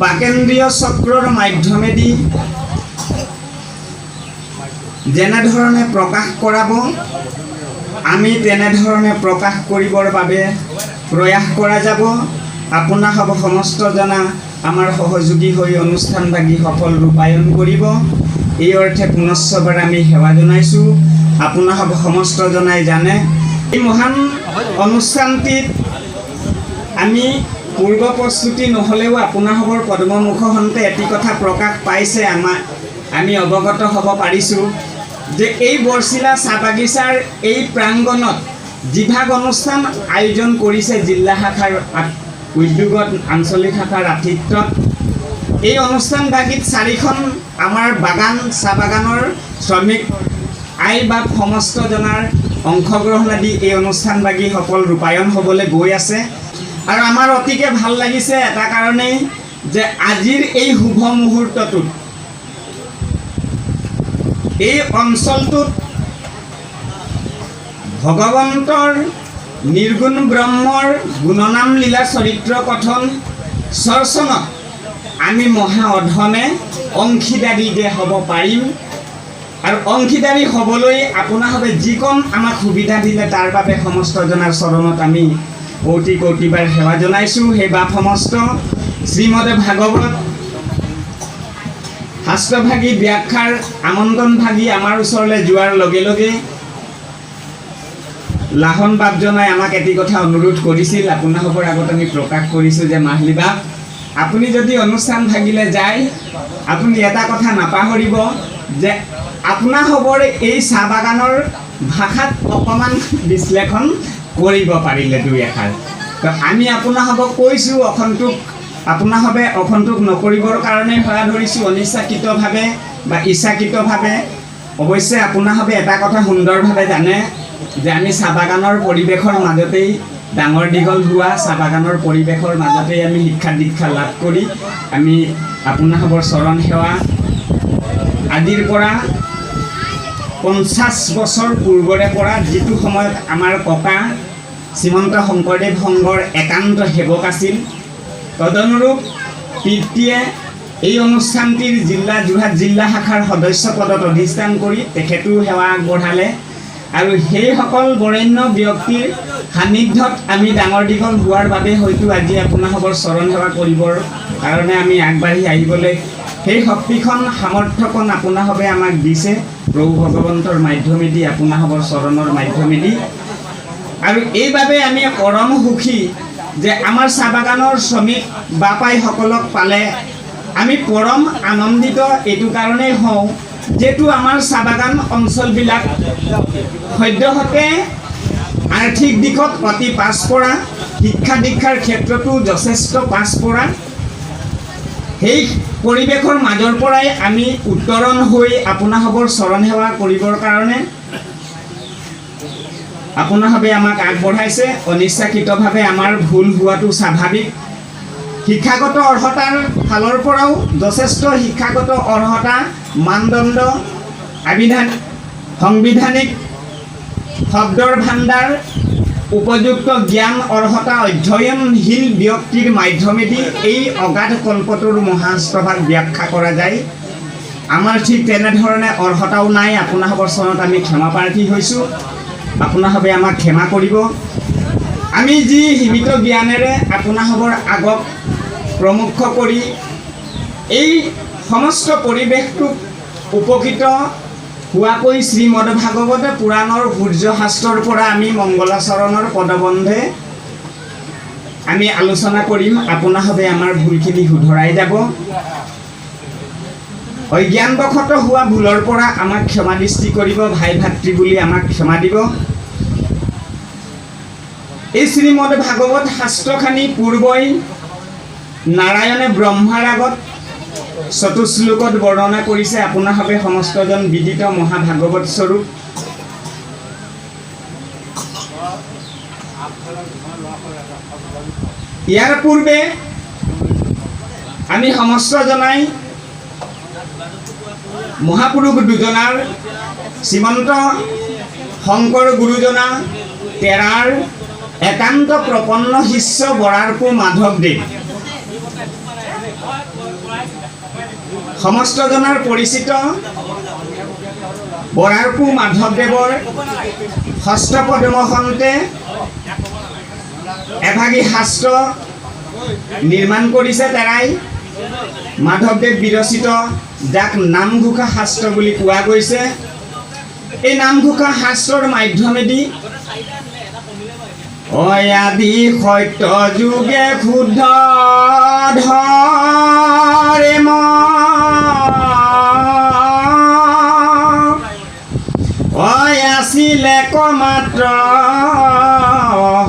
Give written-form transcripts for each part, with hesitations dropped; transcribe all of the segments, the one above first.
বাকেন্দ্ৰীয় চক্ৰৰ মাধ্যমেদি যেনেধৰণে প্ৰকাশ কৰাব আমি তেনেধৰণে প্ৰকাশ কৰিবৰ বাবে প্ৰয়াস কৰা যাব। আপোনাক সমস্ত জনা আমাৰ সহযোগী হৈ অনুষ্ঠানভাগি সফল ৰূপায়ণ কৰিব। এই অৰ্থে পুনশ্চবাৰ আমি সেৱা জনাইছোঁ। আপোনাক সমস্ত জনাই জানে এই মহান অনুষ্ঠানটিত আমি পূৰ্ব প্ৰস্তুতি নহ'লেও আপোনাসৱৰ পদ্মমুখ হন্তে এটি কথা প্ৰকাশ পাইছে, আমি অৱগত হ'ব পাৰিছোঁ যে এই বৰচিলা চাহ বাগিচাৰ এই প্ৰাংগণত যিভাগ অনুষ্ঠান আয়োজন কৰিছে জিলা শাখাৰ উদ্যোগত আঞ্চলিক শাখাৰ আতিথ্যত, এই অনুষ্ঠানভাগিত 4খন আমাৰ বাগান চাহ বাগানৰ শ্ৰমিক আই বা সমস্ত জনাৰ অংশগ্ৰহণ আদি এই অনুষ্ঠানভাগি সফল ৰূপায়ণ হ'বলৈ গৈ আছে। আৰু আমাৰ অতিকে ভাল লাগিছে এটা কাৰণেই যে আজিৰ এই শুভ মুহূৰ্তটোত এই অঞ্চলটোত ভগৱন্তৰ নিৰ্গুণ ব্ৰহ্মৰ গুণনাম লীলা চৰিত্ৰ কথন চৰ্চনত আমি মহা অধমে অংশীদাৰীকে হ'ব পাৰিম। আৰু অংশীদাৰী হ'বলৈ আপোনাসৱে যিকণ আমাক সুবিধা দিলে তাৰ বাবে সমস্ত জনাৰ চৰণত আমি কৌটি কৌটিবাৰ সেৱা জনাইছোঁ। সেইবাব সমস্ত শ্ৰীমদ ভাগৱত শাস্ত্ৰভাগী ব্যাখ্যাৰ আমন্ত্ৰণভাগী আমাৰ ওচৰলৈ যোৱাৰ লগে লগে লাহন বাপ জনাই আমাক এটি কথা অনুৰোধ কৰিছিল। আপোনাসৱৰ আগত আমি প্ৰকাশ কৰিছোঁ যে মাহিলী বাপ, আপুনি যদি অনুষ্ঠান ভাগিলে যায় আপুনি এটা কথা নাপাহৰিব যে আপোনাসৱৰ এই চাহ বাগানৰ ভাষাত অকণমান বিশ্লেষণ কৰিব পাৰিলে দুই এষাৰ। তো আমি আপোনাসৱক কৈছোঁ আপোনাসৱে অসন্তোষ নকৰিবৰ কাৰণে সেৱা ধৰিছোঁ অনিচ্ছাকৃতভাৱে বা ইচ্ছাকৃতভাৱে। অৱশ্যে আপোনাসৱে এটা কথা সুন্দৰভাৱে জানে যে আমি চাহ বাগানৰ পৰিৱেশৰ মাজতেই ডাঙৰ দীঘল হোৱা, চাহ বাগানৰ পৰিৱেশৰ মাজতেই আমি শিক্ষা দীক্ষা লাভ কৰি আমি আপোনাসৱৰ চৰণ সেৱা আদিৰ পৰা 50 বছৰ পূৰ্বৰে পৰা যিটো সময়ত আমাৰ ককা শ্ৰীমন্ত শংকৰদেৱ সংঘৰ একান্ত সেৱক আছিল, তদনুৰূপ পিতৃয়ে এই অনুষ্ঠানটিৰ যোৰহাট জিলা শাখাৰ সদস্য পদত অধিষ্ঠান কৰি তেখেতেও সেৱা আগবঢ়ালে। আৰু সেইসকল বৰেণ্য ব্যক্তিৰ সান্নিধ্যত আমি ডাঙৰ দীঘল হোৱাৰ বাবে হয়তো আজি আপোনাসৱৰ চৰণ সেৱা কৰিবৰ কাৰণে আমি আগবাঢ়ি আহিবলৈ সেই শক্তিখন সামৰ্থ্যকণ আপোনাসৱে আমাক দিছে প্ৰভু ভগৱন্তৰ মাধ্যমেদি, আপোনাসৱৰ চৰণৰ মাধ্যমেদি। আৰু এইবাবে আমি পৰম সুখী যে আমাৰ চাহ বাগানৰ শ্ৰমিক বাপাইসকলক পালে আমি পৰম আনন্দিত এইটো কাৰণেই হওঁ যেহেতু আমাৰ চাহ বাগান অঞ্চলবিলাক সদ্যহতে আৰ্থিক দিশত অতি পাছপৰা, শিক্ষা দীক্ষাৰ ক্ষেত্ৰতো যথেষ্ট পাছপৰা। সেই পৰিৱেশৰ মাজৰ পৰাই আমি উত্তৰণ হৈ আপোনাসৱৰ চৰণ সেৱা কৰিবৰ কাৰণে আপোনাসৱে আমাক আগবঢ়াইছে। অনিচ্ছাকৃতভাৱে আমাৰ ভুল হোৱাটো স্বাভাৱিক। শিক্ষাগত অৰ্হতাৰ ফালৰ পৰাও যথেষ্ট শিক্ষাগত অৰ্হতা মানদণ্ড সাংবিধানিক শব্দৰ ভাণ্ডাৰ উপযুক্ত জ্ঞান অৰ্হতা অধ্যয়নশীল ব্যক্তিৰ মাধ্যমেদি এই অগাধ কল্পটোৰ মহাস্ত্ৰভাগ ব্যাখ্যা কৰা যায়। আমাৰ ঠিক তেনেধৰণে অৰ্হতাও নাই। আপোনাসৱৰ চৰণত আমি ক্ষমা প্ৰাৰ্থী হৈছোঁ। আপোনাসৱে আমাক ক্ষমা কৰিব। আমি যি সীমিত জ্ঞানেৰে আপোনাসৱৰ আগত প্ৰমুখ কৰি এই সমস্ত পৰিৱেশটোক উপকৃত হোৱাকৈ শ্ৰীমদ ভাগৱত পুৰাণৰ সূৰ্য শাস্ত্ৰৰ পৰা আমি মংগলাচৰণৰ পদবন্ধে আমি আলোচনা কৰিম। আপোনাসৱে আমাৰ ভুলখিনি শুধৰাই যাব। অজ্ঞানবশত হোৱা ভুলৰ পৰা আমাক ক্ষমা দৃষ্টি কৰিব, ভাই ভাতৃ বুলি আমাক ক্ষমা দিব। এই শ্ৰীমদ ভাগৱত শাস্ত্ৰখানি পূৰ্বই নাৰায়ণে ব্ৰহ্মাৰ আগত চতুশ্লোকত বৰ্ণনা কৰিছে। আপোনাসৱে সমস্তজন বিদিত মহাভাগৱত স্বৰূপ। ইয়াৰ পূৰ্বে আমি সমস্ত জনাই মহাপুৰুষ দুজনাৰ শ্ৰীমন্ত শংকৰ গুৰুজনা তেৰাৰ একান্ত প্ৰপন্ন শিষ্য বৰাৰপু মাধৱদেৱ সমস্ত জনাৰ পৰিচিত বৰাৰপু মাধৱদেৱৰ হস্তপদ্মখনতে এভাগী শাস্ত্ৰ নিৰ্মাণ কৰিছে তেৰাই মাধৱদেৱ বিৰচিত, যাক নামঘোষা শাস্ত্ৰ বুলি কোৱা গৈছে। এই নামঘোষা শাস্ত্ৰৰ মাধ্যমেদি অয়াদি সত্য যুগে শুদ্ধ ধৰে আছিলে কমাত্ৰ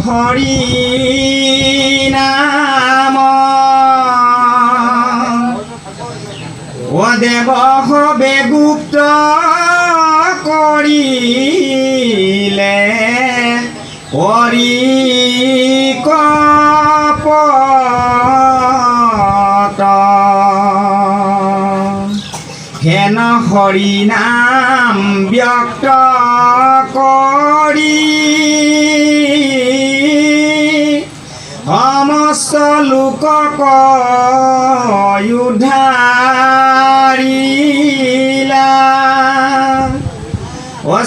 হৰি নাম দেৱ হবে গুপ্ত কৰিলে হৰি কপট হেন হৰি নাম ব্যক্ত কৰি সমস্ত লোকক উদ্ধাৰিলা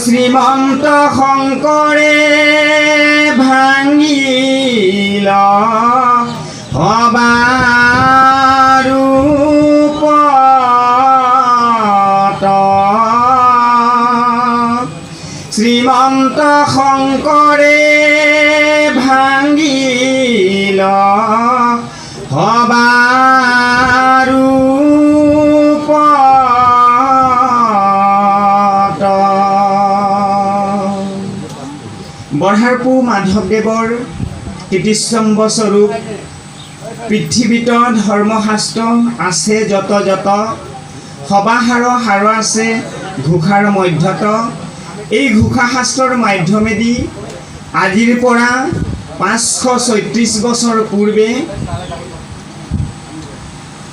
শ্ৰীমন্ত শংকৰে ভাঙিল সবাৰূপত শ্ৰীমন্ত শংকৰে ভাঙিল বৰাৰপু মাধৱদেৱৰ কীৰ্তিস্তম্ভ স্বৰূপ পৃথিৱীত ধৰ্মশাস্ত্ৰ আছে যত যত, সবাহাৰ হাৰ আছে ঘোষাৰ মধ্যত। এই ঘোষা শাস্ত্ৰৰ মাধ্যমেদি আজিৰ পৰা 536 বছৰ পূৰ্বে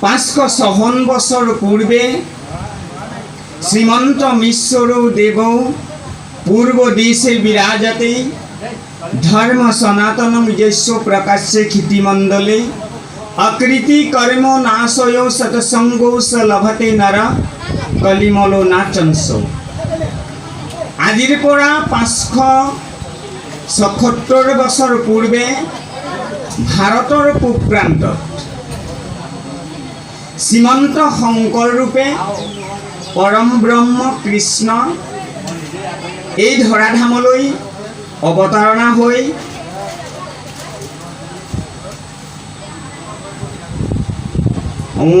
554 বছৰ পূৰ্বে শ্ৰীমন্ত মিশ্ৰ দেৱ পূৰ্ব দেশে বিৰাজতে ধৰ্ম সনাতনম যস্য প্ৰকাশ্যে ক্ষিতিমণ্ডলে অকৃতি কৰ্ম নাশয় সৎসঙ্গো স লভতে নৰ কলিমলো নাচংস। আজিৰ পৰা 576 বছৰ পূৰ্বে ভাৰতৰ পূব প্ৰান্তত শ্ৰীমন্ত শংকৰ ৰূপে পৰম ব্ৰহ্ম কৃষ্ণ এই ধৰাধামলৈ অৱতাৰণা হৈ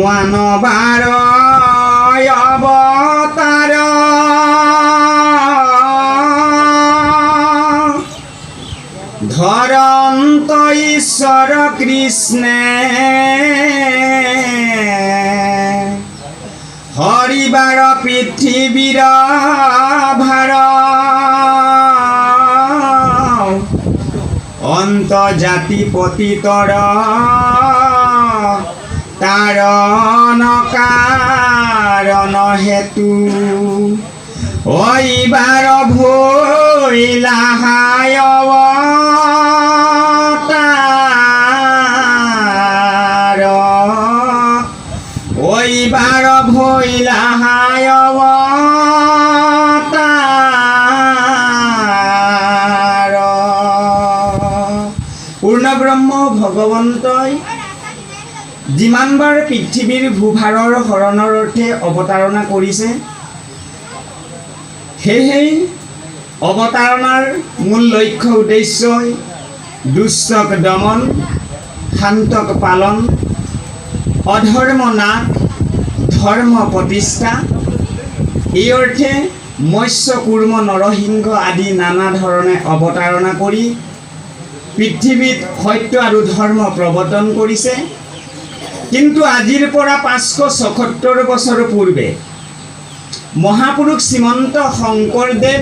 মানবাৰ অৱতাৰ ধৰন্ত ঈশ্বৰ কৃষ্ণে হৰিবাৰ পৃথিৱীৰ ভাৰ অন্তৰ্জাতি পতিতৰ তাৰণ কাৰণ হেতু এইবাৰ ভৈলা হায় অৱতাৰ এইবাৰ ভৈলা হায় অৱতাৰ। পূৰ্ণ ব্ৰহ্ম ভগৱন্তই যিমানবাৰ পৃথিৱীৰ ভূভাৰৰ হৰণৰ অৰ্থে অৱতাৰণা কৰিছে, সেয়েহে অৱতাৰণাৰ মূল লক্ষ্য উদ্দেশ্যই দুষ্টক দমন, শান্তক পালন, অধৰ্ম নাশ, ধৰ্ম প্ৰতিষ্ঠা। এই অৰ্থে মৎস্য কুৰ্ম নৰসিংহ আদি নানা ধৰণে অৱতাৰণা কৰি পৃথিৱীত সত্য আৰু ধৰ্ম প্ৰৱৰ্তন কৰিছে। কিন্তু আজিৰ পৰা 576 বছৰ পূৰ্বে মহাপুৰুষ শ্ৰীমন্ত শংকৰদেৱ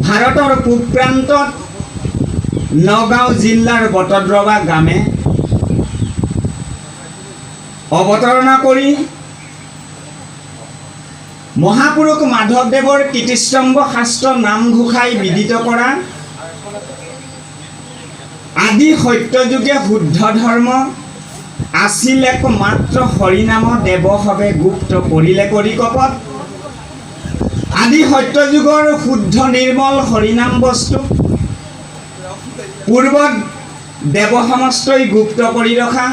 ভাৰতৰ পূব প্ৰান্তত নগাঁও জিলাৰ বটদ্ৰৱা গ্ৰামে অৱতাৰণা কৰি মহাপুৰুষ মাধৱদেৱৰ কীৰ্তিস্তম্ভ শাস্ত্ৰ নামঘোষাই বিদিত কৰা আদি সত্যযুগে শুদ্ধ ধৰ্ম আছিল একমাত্ৰ হৰিনাম দেৱ হবে গুপ্ত কৰিলে কৰি কপট আদি সত্য যুগৰ শুদ্ধ নিৰ্মল হৰিনাম বস্তু পূৰ্বত দেৱ সমস্তই গুপ্ত কৰি ৰখা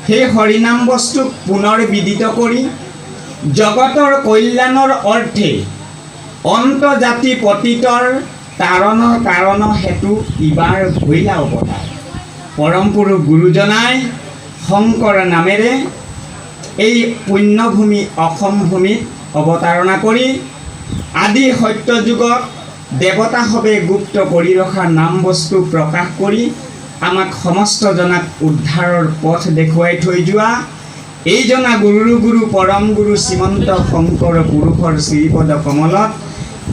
সেই হৰিনাম বস্তুক পুনৰ বিদিত কৰি জগতৰ কল্যাণৰ অৰ্থে অন্তজাতি পতিতৰ তাৰণৰ কাৰণ হেতু ইবাৰ ভৈলা অৱতাৰ পৰম পুৰুষ গুৰুজনাই শংকৰ নামেৰে এই পুণ্যভূমি অসম ভূমিত অৱতাৰণা কৰি আদি সত্য যুগত দেৱতা হবে গুপ্ত কৰি ৰখা নাম বস্তু প্ৰকাশ কৰি আমাক সমস্ত জনাক উদ্ধাৰৰ পথ দেখুৱাই থৈ যোৱা এই জনা গুৰুৰ গুৰু পৰম গুৰু শ্ৰীমন্ত শংকৰ পুৰুষৰ শ্ৰীপদ কমলত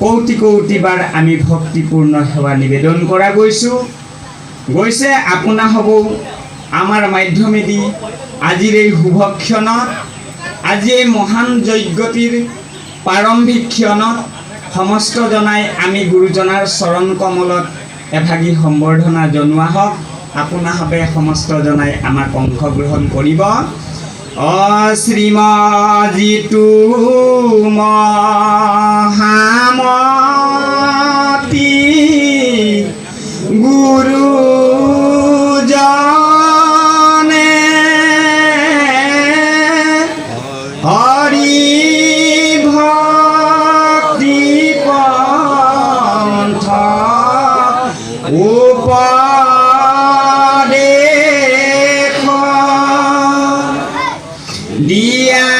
কৌটি কৌটিবাৰ আমি ভক্তিপূৰ্ণ সেৱা নিবেদন কৰা গৈছে আপোনাসবৌ আমাৰ মাধ্যমেদি আজিৰ এই শুভক্ষণত আজি এই মহান যজ্ঞটিৰ প্ৰাৰম্ভিক ক্ষণত সমস্ত জনাই আমি গুৰুজনাৰ চৰণ কমলত এভাগী সম্বৰ্ধনা জনোৱা হওক আপোনাসবে সমস্ত জনাই আমাক অংশগ্ৰহণ কৰিব শ্ৰীমজিতু মহামতি গুৰুজনে হৰি ভক্তি পন্থ উপদেশ দিয়া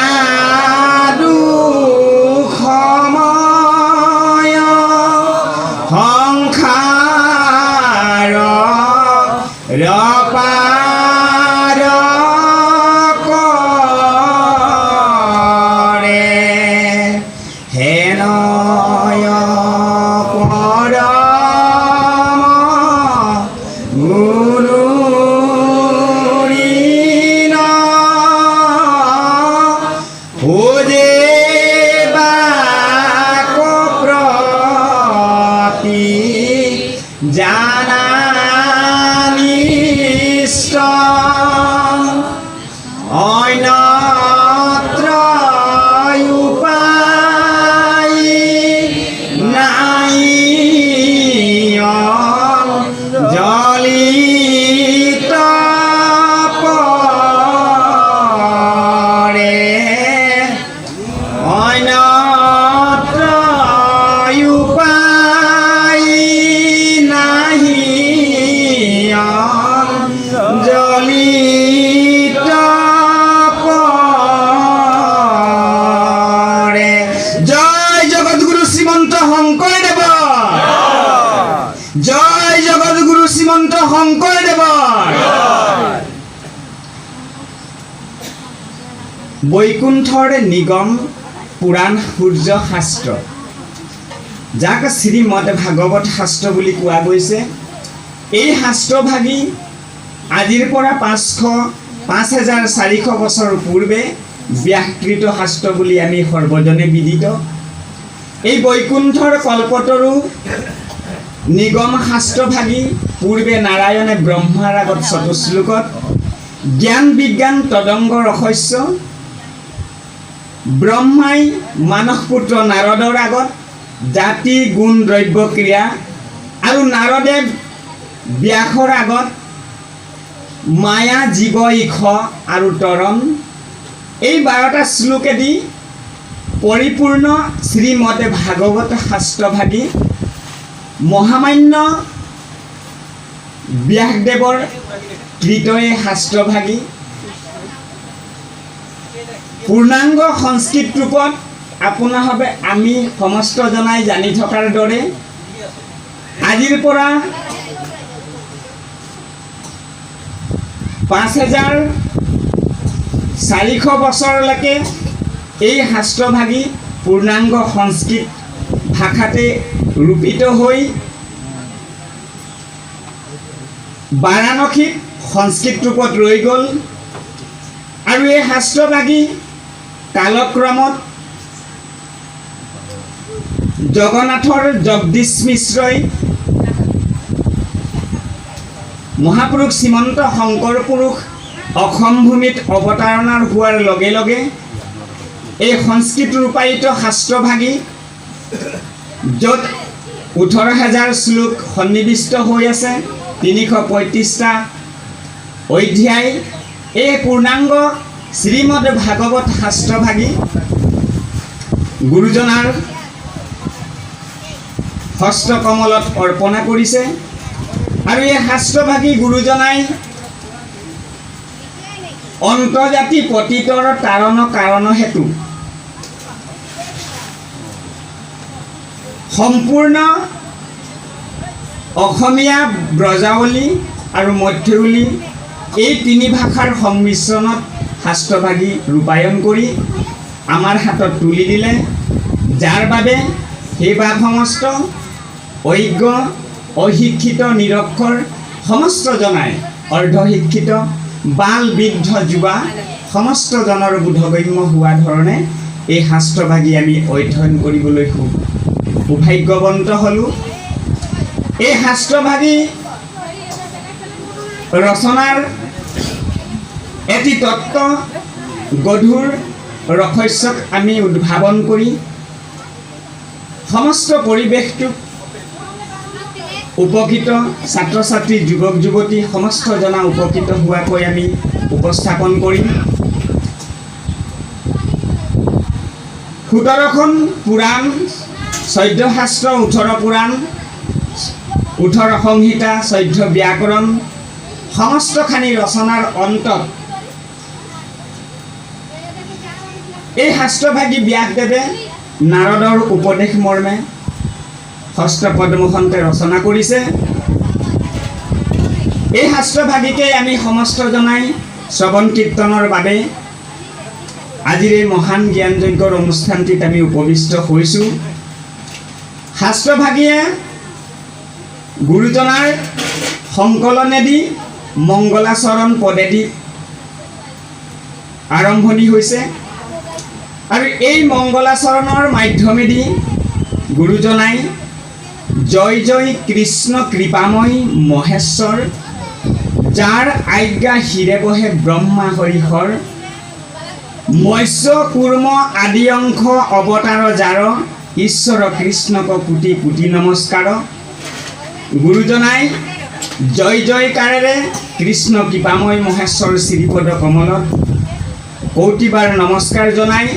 দুসময় সংসাৰ ৰপাৰ কৰে হেনয় পৰম গুৰুৰিণ ওজে বাক প্ৰতি জানানিষ্ট অন্যত্ৰ উপায় নাই জলিত পৰে অন্যত্ৰ উপায় নাহি জলিত পৰে জয় জগতগুৰু শ্ৰীমন্ত শংকৰদেৱ জয় জগতগুৰু শ্ৰীমন্ত শংকৰদেৱ বৈকুণ্ঠৰ নিগম পুৰাণ সূৰ্য শাস্ত্ৰ যাক শ্ৰীমদ ভাগৱত শাস্ত্ৰ বুলি কোৱা গৈছে এই শাস্ত্ৰভাগী আজিৰ পৰা ৫,৪০০ বছৰ পূৰ্বে ব্যাকৃত শাস্ত্ৰ বুলি আমি সৰ্বজনে বিদিত এই বৈকুণ্ঠৰ কল্পতৰু নিগম শাস্ত্ৰভাগী পূৰ্বে নাৰায়ণে ব্ৰহ্মাৰ আগত চতুশ্লোকত জ্ঞান বিজ্ঞান তদংগ ৰহস্য ব্ৰহ্মাই মানস পুত্ৰ নাৰদৰ আগত জাতি গুণ দ্ৰব্য ক্ৰিয়া আৰু নাৰদে ব্যাসৰ আগত মায়া জীৱ ইখ আৰু তৰণ এই 12টা শ্লোকেদি পৰিপূৰ্ণ শ্ৰীমদ ভাগৱত শাস্ত্ৰভাগী মহামান্য ব্যাসদেৱৰ কৃত এই শাস্ত্ৰভাগী পূৰ্ণাংগ সংস্কৃত ৰূপত আপোনাসবে আমি সমস্ত জনাই জানি থকাৰ দৰে আজিৰ পৰা ৫,৪০০ বছৰলৈকে এই শাস্ত্ৰভাগী পূৰ্ণাংগ সংস্কৃত ভাষাতে ৰূপিত হৈ বাৰাণসীত সংস্কৃত ৰূপত ৰৈ গ'ল আৰু এই শাস্ত্ৰভাগী কালক্ৰমত জগন্নাথৰ জগদীশ মিশ্ৰই মহাপুৰুষ শ্ৰীমন্ত শংকৰ পুৰুষ অসম ভূমিত অৱতাৰণাৰ হোৱাৰ লগে লগে এই সংস্কৃত ৰূপায়িত শাস্ত্ৰভাগী য'ত 18,000 শ্লোক সন্নিৱিষ্ট হৈ আছে, 335টা অধ্যায়, এই পূৰ্ণাংগ শ্ৰীমদ ভাগৱত শাস্ত্ৰভাগী গুৰুজনাৰ হস্তকমলত অৰ্পণা কৰিছে। আৰু এই শাস্ত্ৰভাগী গুৰুজনাই অন্তৰ্জাতি পতিতৰ তাৰণ কাৰণ হেতু সম্পূৰ্ণ অসমীয়া, ব্ৰজাৱলী আৰু মধ্যৱলী এই তিনি ভাষাৰ সংমিশ্ৰণত শাস্ত্ৰভাগী ৰূপায়ণ কৰি আমাৰ হাতত তুলি দিলে, যাৰ বাবে সেইভাগ সমস্ত অজ্ঞ, অশিক্ষিত, নিৰক্ষৰ সমস্ত জনাই, অৰ্ধশিক্ষিত, বাল, বৃদ্ধ, যুৱা সমস্ত জনৰ বোধগম্য হোৱা ধৰণে এই শাস্ত্ৰভাগী আমি অধ্যয়ন কৰিবলৈ খুব সৌভাগ্যৱন্ত হ'লোঁ। এই শাস্ত্ৰভাগী ৰচনাৰ এটি তত্ত্ব গধুৰ ৰহস্যক আমি উদ্ভাৱন কৰি সমস্ত পৰিৱেশটোক উপকৃত ছাত্ৰ ছাত্ৰী, যুৱক যুৱতী সমস্ত জনা উপকৃত হোৱাকৈ আমি উপস্থাপন কৰিম। 17খন পুৰাণ, 14 শাস্ত্ৰ, 18 পুৰাণ, 18 সংহিতা, 14 ব্যাকৰণ সমস্তখানি ৰচনাৰ অন্তত এই শাস্ত্ৰভাগী ব্যাসদেৱে নাৰদৰ উপদেশ মৰ্মে হস্ত পদ্মখনতে ৰচনা কৰিছে। এই শাস্ত্ৰভাগীকে আমি সমস্ত জনাই শ্ৰৱণ কীৰ্তনৰ বাবে আজিৰ এই মহান জ্ঞান যজ্ঞৰ অনুষ্ঠানটিত আমি উপবিষ্ট হৈছোঁ। শাস্ত্ৰভাগীয়ে গুৰুজনাৰ সংকলনেদি মংগলাচৰণ পদেদি আৰম্ভণি হৈছে আৰু এই মংগলাচৰণৰ মাধ্যমেদি গুৰুজনাই জয় জয় কৃষ্ণ কৃপাময় মহেশ্বৰ, যাৰ আজ্ঞা হিৰে বহে ব্ৰহ্মা হৰিহৰ, মৎস্য কুৰ্ম আদি অংশ অৱতাৰ যাৰ, ঈশ্বৰ কৃষ্ণক কোটি কোটি নমস্কাৰ। গুৰুজনাই জয় জয়কাৰেৰে কৃষ্ণ কৃপাময় মহেশ্বৰ শ্ৰীপদ কমলত কৌটিবাৰ নমস্কাৰ জনাই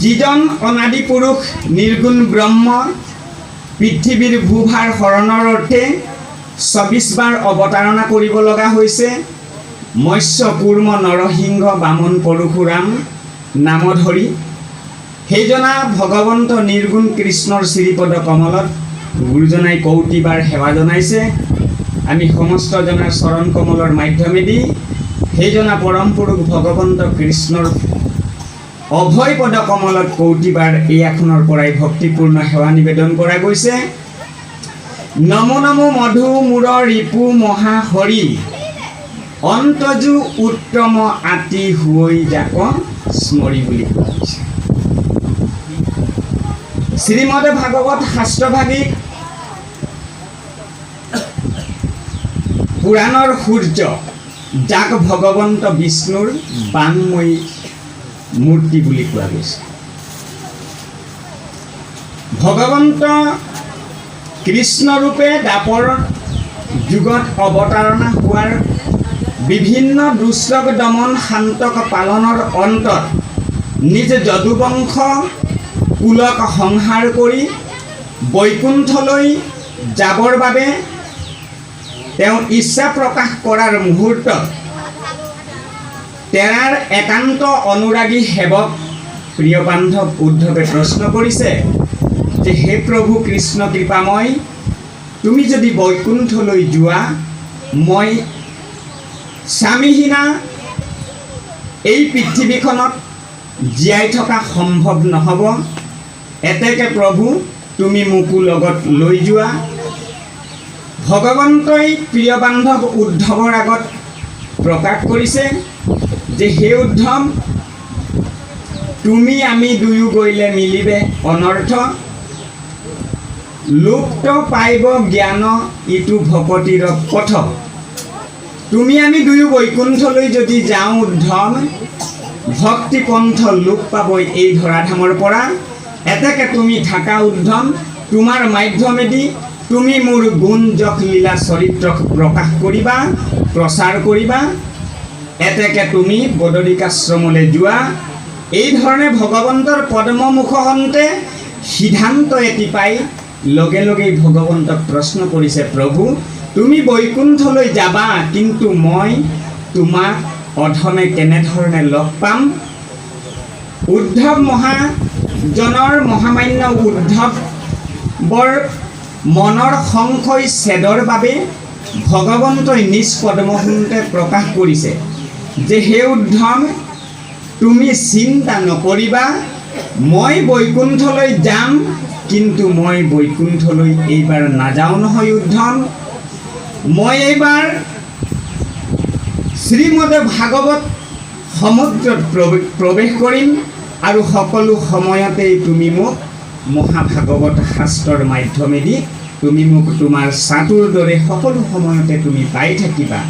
যিজন অনাদি পুৰুষ নিৰ্গুণ ব্ৰহ্ম পৃথিৱীৰ ভূভাৰ হৰণৰ অৰ্থে 24 বাৰ অৱতাৰণা কৰিব লগা হৈছে, মৎস্য কুৰ্ম নৰসিংহ বামন পৰশুৰাম নাম ধৰি সেইজনা ভগৱন্ত নিৰ্গুণ কৃষ্ণৰ শ্ৰীপদ কমলত গুৰুজনাই কৌটিবাৰ সেৱা জনাইছে। আমি সমস্ত জনাৰ চৰণ কমলৰ মাধ্যমেদি সেইজনা পৰম পুৰুষ ভগৱন্ত কৃষ্ণৰ অভয় পদ কমলত কৌটিবাৰ এই আসনৰ পৰাই ভক্তিপূৰ্ণ সেৱা নিবেদন কৰা গৈছে। নমো নমো মধু মূৰ ৰিপু মহা হৰি, অন্তজু উত্তম আতি হৈ যাক স্মৰি বুলি কোৱা হৈছে। শ্ৰীমদ ভাগৱত শাস্ত্ৰভাগীক পুৰাণৰ সূৰ্য, যাক ভগৱন্ত বিষ্ণুৰ বাংময়ী মূৰ্তি বুলি কোৱা গৈছে। ভগৱন্ত কৃষ্ণৰূপে দ্বাপৰ যুগত অৱতাৰণা হোৱাৰ বিভিন্ন দুষ্টক দমন শান্তক পালনৰ অন্তত নিজ যদুবংশ কুলক সংহাৰ কৰি বৈকুণ্ঠলৈ যাবৰ বাবে তেওঁ ইচ্ছা প্ৰকাশ কৰাৰ মুহূৰ্তত তেৰাৰ একান্ত অনুৰাগী সেৱক প্ৰিয় বান্ধৱ উদ্ধৱে প্ৰশ্ন কৰিছে যে হে প্ৰভু কৃষ্ণ কৃপাময়, তুমি যদি বৈকুণ্ঠলৈ যোৱা, মই স্বামীহীনা এই পৃথিৱীখনত জীয়াই থকা সম্ভৱ নহ'ব, এতেকে প্ৰভু তুমি মোকো লগত লৈ যোৱা। ভগৱন্তই প্ৰিয় বান্ধৱ উদ্ধৱৰ আগত প্ৰকাশ কৰিছে যে হে উদ্ধৱ, তুমি আমি দুয়ো গ'লে মিলিবে অনৰ্থ, লুপ্ত পাইব জ্ঞান ইটো ভকতিৰ পথ, তুমি আমি দুয়ো বৈকুণ্ঠলৈ যদি যাওঁ উদ্ধম, ভক্তি পন্থ লোক পাবই এই ধৰাধামৰ পৰা। এতেকে তুমি থাকা উদ্ধম, তোমাৰ মাধ্যমেদি তুমি মোৰ গুণ যশ লীলা চৰিত্ৰ প্ৰকাশ কৰিবা, প্ৰচাৰ কৰিবা। এতেকে তুমি বদৰিকাশ্ৰমলৈ যোৱা। এই ধৰণে ভগৱন্তৰ পদ্মমুখহন্তে সিদ্ধান্ত এটি পাই লগে লগেই ভগৱন্তক প্ৰশ্ন কৰিছে, প্ৰভু তুমি বৈকুণ্ঠলৈ যাবা, কিন্তু মই তোমাক অধমে কেনেধৰণে লগ পাম? উদ্ধৱ মহাজনৰ মহামান্য উদ্ধৱৰ মনৰ সংশয় ছেদৰ বাবে ভগৱন্তই নিজ পদ্মহন্তে প্ৰকাশ কৰিছে যে হে উদ্ধৱ, তুমি চিন্তা নকৰিবা, মই বৈকুণ্ঠলৈ যাম, কিন্তু মই বৈকুণ্ঠলৈ এইবাৰ নাযাওঁ নহয় উদ্ধৱ। মই এইবাৰ শ্ৰীমদ ভাগৱত সমুদ্ৰত প্ৰৱেশ কৰিম আৰু সকলো সময়তেই তুমি মোক মহাভাগৱত শাস্ত্ৰৰ মাধ্যমেদি তুমি মোক তোমাৰ চাতুৰ দৰে সকলো সময়তে তুমি পাই থাকিবা।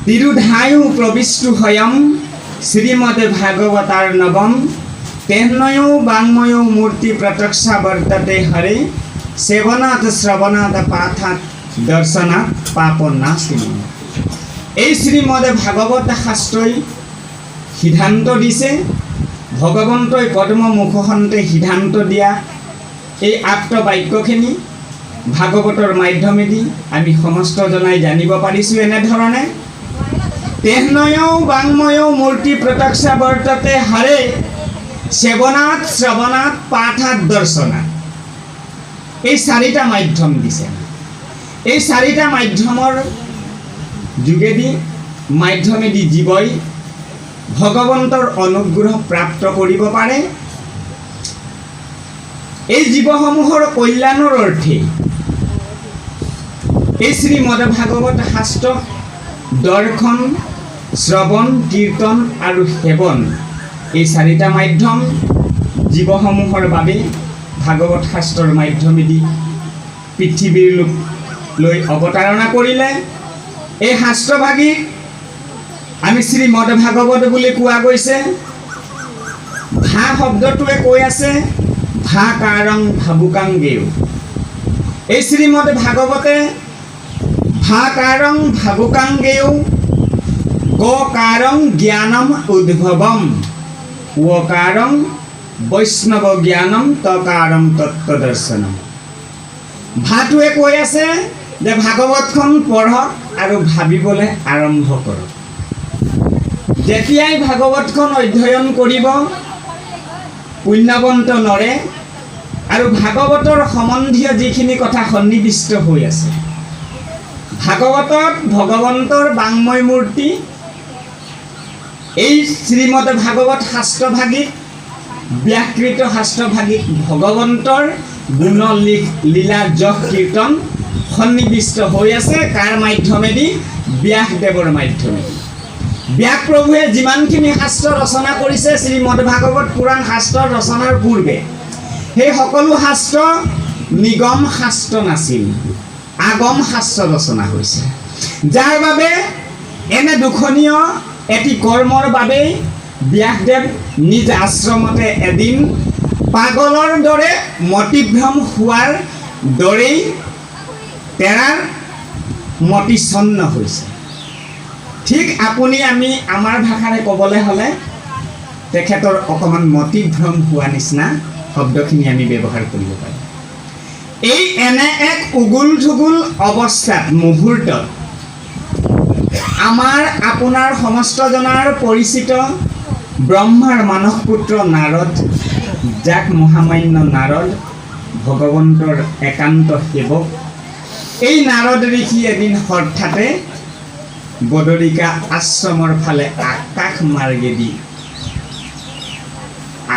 তিৰুধায়ু প্ৰবিষ্টু হয়ম শ্ৰীমদ ভাগৱতাৰ নৱম, তেহ্নয়ো বাংময়ো মূৰ্তি প্ৰত্যক্ষা বৰ্ততে হৰে, সেৱনাথ শ্ৰৱণাথ পাঠাত দৰ্শনাথ পাপ নাশি। এই শ্ৰীমদ ভাগৱত শাস্ত্ৰই সিদ্ধান্ত দিছে, ভগৱন্তই পদ্মমুখহন্তে সিদ্ধান্ত দিয়া এই আপ্ত বাক্যখিনি ভাগৱতৰ মাধ্যমেদি আমি সমস্ত জনাই জানিব পাৰিছোঁ এনেধৰণে, তেহ্নয়ো বাংময়ো মূৰ্তি প্ৰত্যক্ষা বৰ্ততে হৰে, সেৱনাথ শ্ৰৱণাথ পাঠাত দৰ্শনাথ। এই চাৰিটা মাধ্যম দিছে। এই চাৰিটা মাধ্যমৰ যোগেদি মাধ্যমেদি জীৱই ভগৱন্তৰ অনুগ্ৰহ প্ৰাপ্ত কৰিব পাৰে। এই জীৱসমূহৰ কল্যাণৰ অৰ্থে এই শ্ৰীমদ ভাগৱত শাস্ত্ৰ দৰ্শন, শ্ৰৱণ, কীৰ্তন আৰু সেৱন, এই চাৰিটা মাধ্যম জীৱসমূহৰ বাবে ভাগৱত শাস্ত্ৰৰ মাধ্যমেদি পৃথিৱীলৈ অৱতাৰণা কৰিলে। এই শাস্ত্ৰভাগী আমি শ্ৰীমদ ভাগৱত বুলি কোৱা গৈছে। ভা শব্দটোৱে কৈ আছে ভা কাৰং ভাবুকাংগেয়। এই শ্ৰীমদ ভাগৱতে ভা কাৰং ভাবুকাংগেয়, গ কাৰং জ্ঞানম উদ্ভৱম, ও কাৰং বৈষ্ণৱ জ্ঞানম, ত কাৰং তত্ত্বদৰ্শনম। ভাটোৱে কৈ আছে যে ভাগৱতখন পঢ়ক আৰু ভাবিবলৈ আৰম্ভ কৰক। যেতিয়াই ভাগৱতখন অধ্যয়ন কৰিব পুণ্যৱন্ত নৰে আৰু ভাগৱতৰ সম্বন্ধীয় যিখিনি কথা সন্নিৱিষ্ট হৈ আছে, ভাগৱতত ভগৱন্তৰ বাংময় মূৰ্তি, এই শ্ৰীমদ ভাগৱত শাস্ত্ৰভাগিক ব্যাকৃত শাস্ত্ৰভাগিক ভগৱন্তৰ গুণ লীলা যশ কীৰ্তন সন্নিৱিষ্ট হৈ আছে। কাৰ মাধ্যমেদি? ব্যাসদেৱৰ মাধ্যমেদি। ব্যাস প্ৰভুৱে যিমানখিনি শাস্ত্ৰ ৰচনা কৰিছে শ্ৰীমদ ভাগৱত পুৰাণ শাস্ত্ৰ ৰচনাৰ পূৰ্বে, সেই সকলো শাস্ত্ৰ নিগম শাস্ত্ৰ নাছিল, আগম শাস্ত্ৰ ৰচনা হৈছে। যাৰ বাবে এনে দুখনীয় এটি কৰ্মৰ বাবেই ব্যাসদেৱ নিজ আশ্ৰমতে এদিন পাগলৰ দৰে মতিভ্ৰম হোৱাৰ দৰেই তেৰাৰ মতিচ্ছন্ন হৈছে। ঠিক আপুনি আমি আমাৰ ভাষাৰে ক'বলৈ হ'লে তেখেতৰ অকণমান মতিভ্ৰম হোৱা নিচিনা শব্দখিনি আমি ব্যৱহাৰ কৰিব পাৰোঁ। এই এনে এক উগুল থুগুল অৱস্থাত মুহূৰ্তত আমাৰ আপোনাৰ সমস্ত জনাৰ পৰিচিত ব্ৰহ্মাৰ মানস পুত্ৰ নাৰদ, যাক মহামান্য নাৰদ ভগৱন্তৰ একান্ত সেৱক, এই নাৰদ ঋষি এদিন হঠাতে বদৰিকা আশ্ৰমৰ ফালে আকাশ মাৰ্গেদি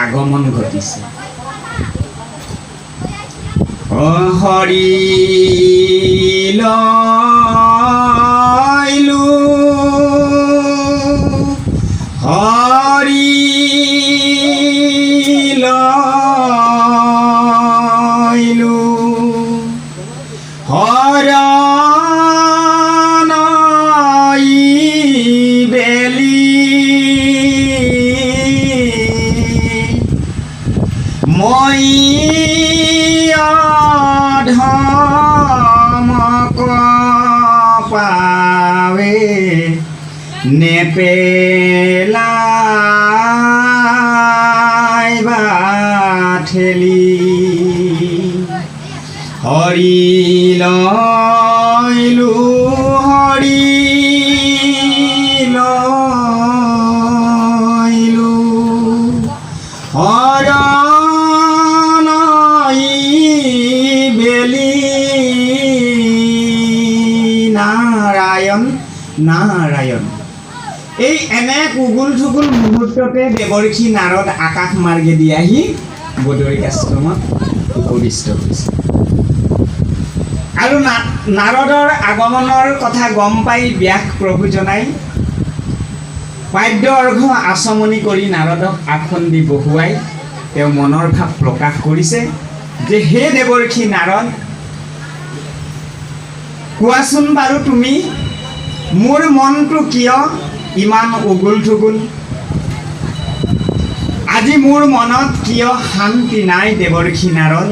আগমন ঘটিছে। হৰি লয়লো, হৰি লয়লো, হৰণ মই অধম কপাৱে নেপেলাইবা ঠেলি হৰি লইলো হৰি লইলো হৰণই বেলি নাৰায়ণ নাৰায়ণ। এই এনে কুগুল থুগুল মুহূৰ্ততে দেৱৰ্ষি নাৰদ আকাশ মাৰ্গেদি আহি বদৰিক আশ্ৰমত উপবিষ্ট হৈছে। আৰু নাৰদৰ আগমনৰ কথা গম পাই ব্যাস প্ৰভুজনাই পাদ্য অৰ্ঘ আচমনি কৰি নাৰদক আসন দি বহুৱাই তেওঁ মনৰ ভাৱ প্ৰকাশ কৰিছে যে হে দেৱৰ্ষি নাৰদ, কোৱাচোন বাৰু তুমি মোৰ মনটো কিয় ইমান উগুল থুগুল? আজি মোৰ মনত কিয় শান্তি নাই দেৱৰ্ষি নাৰদ?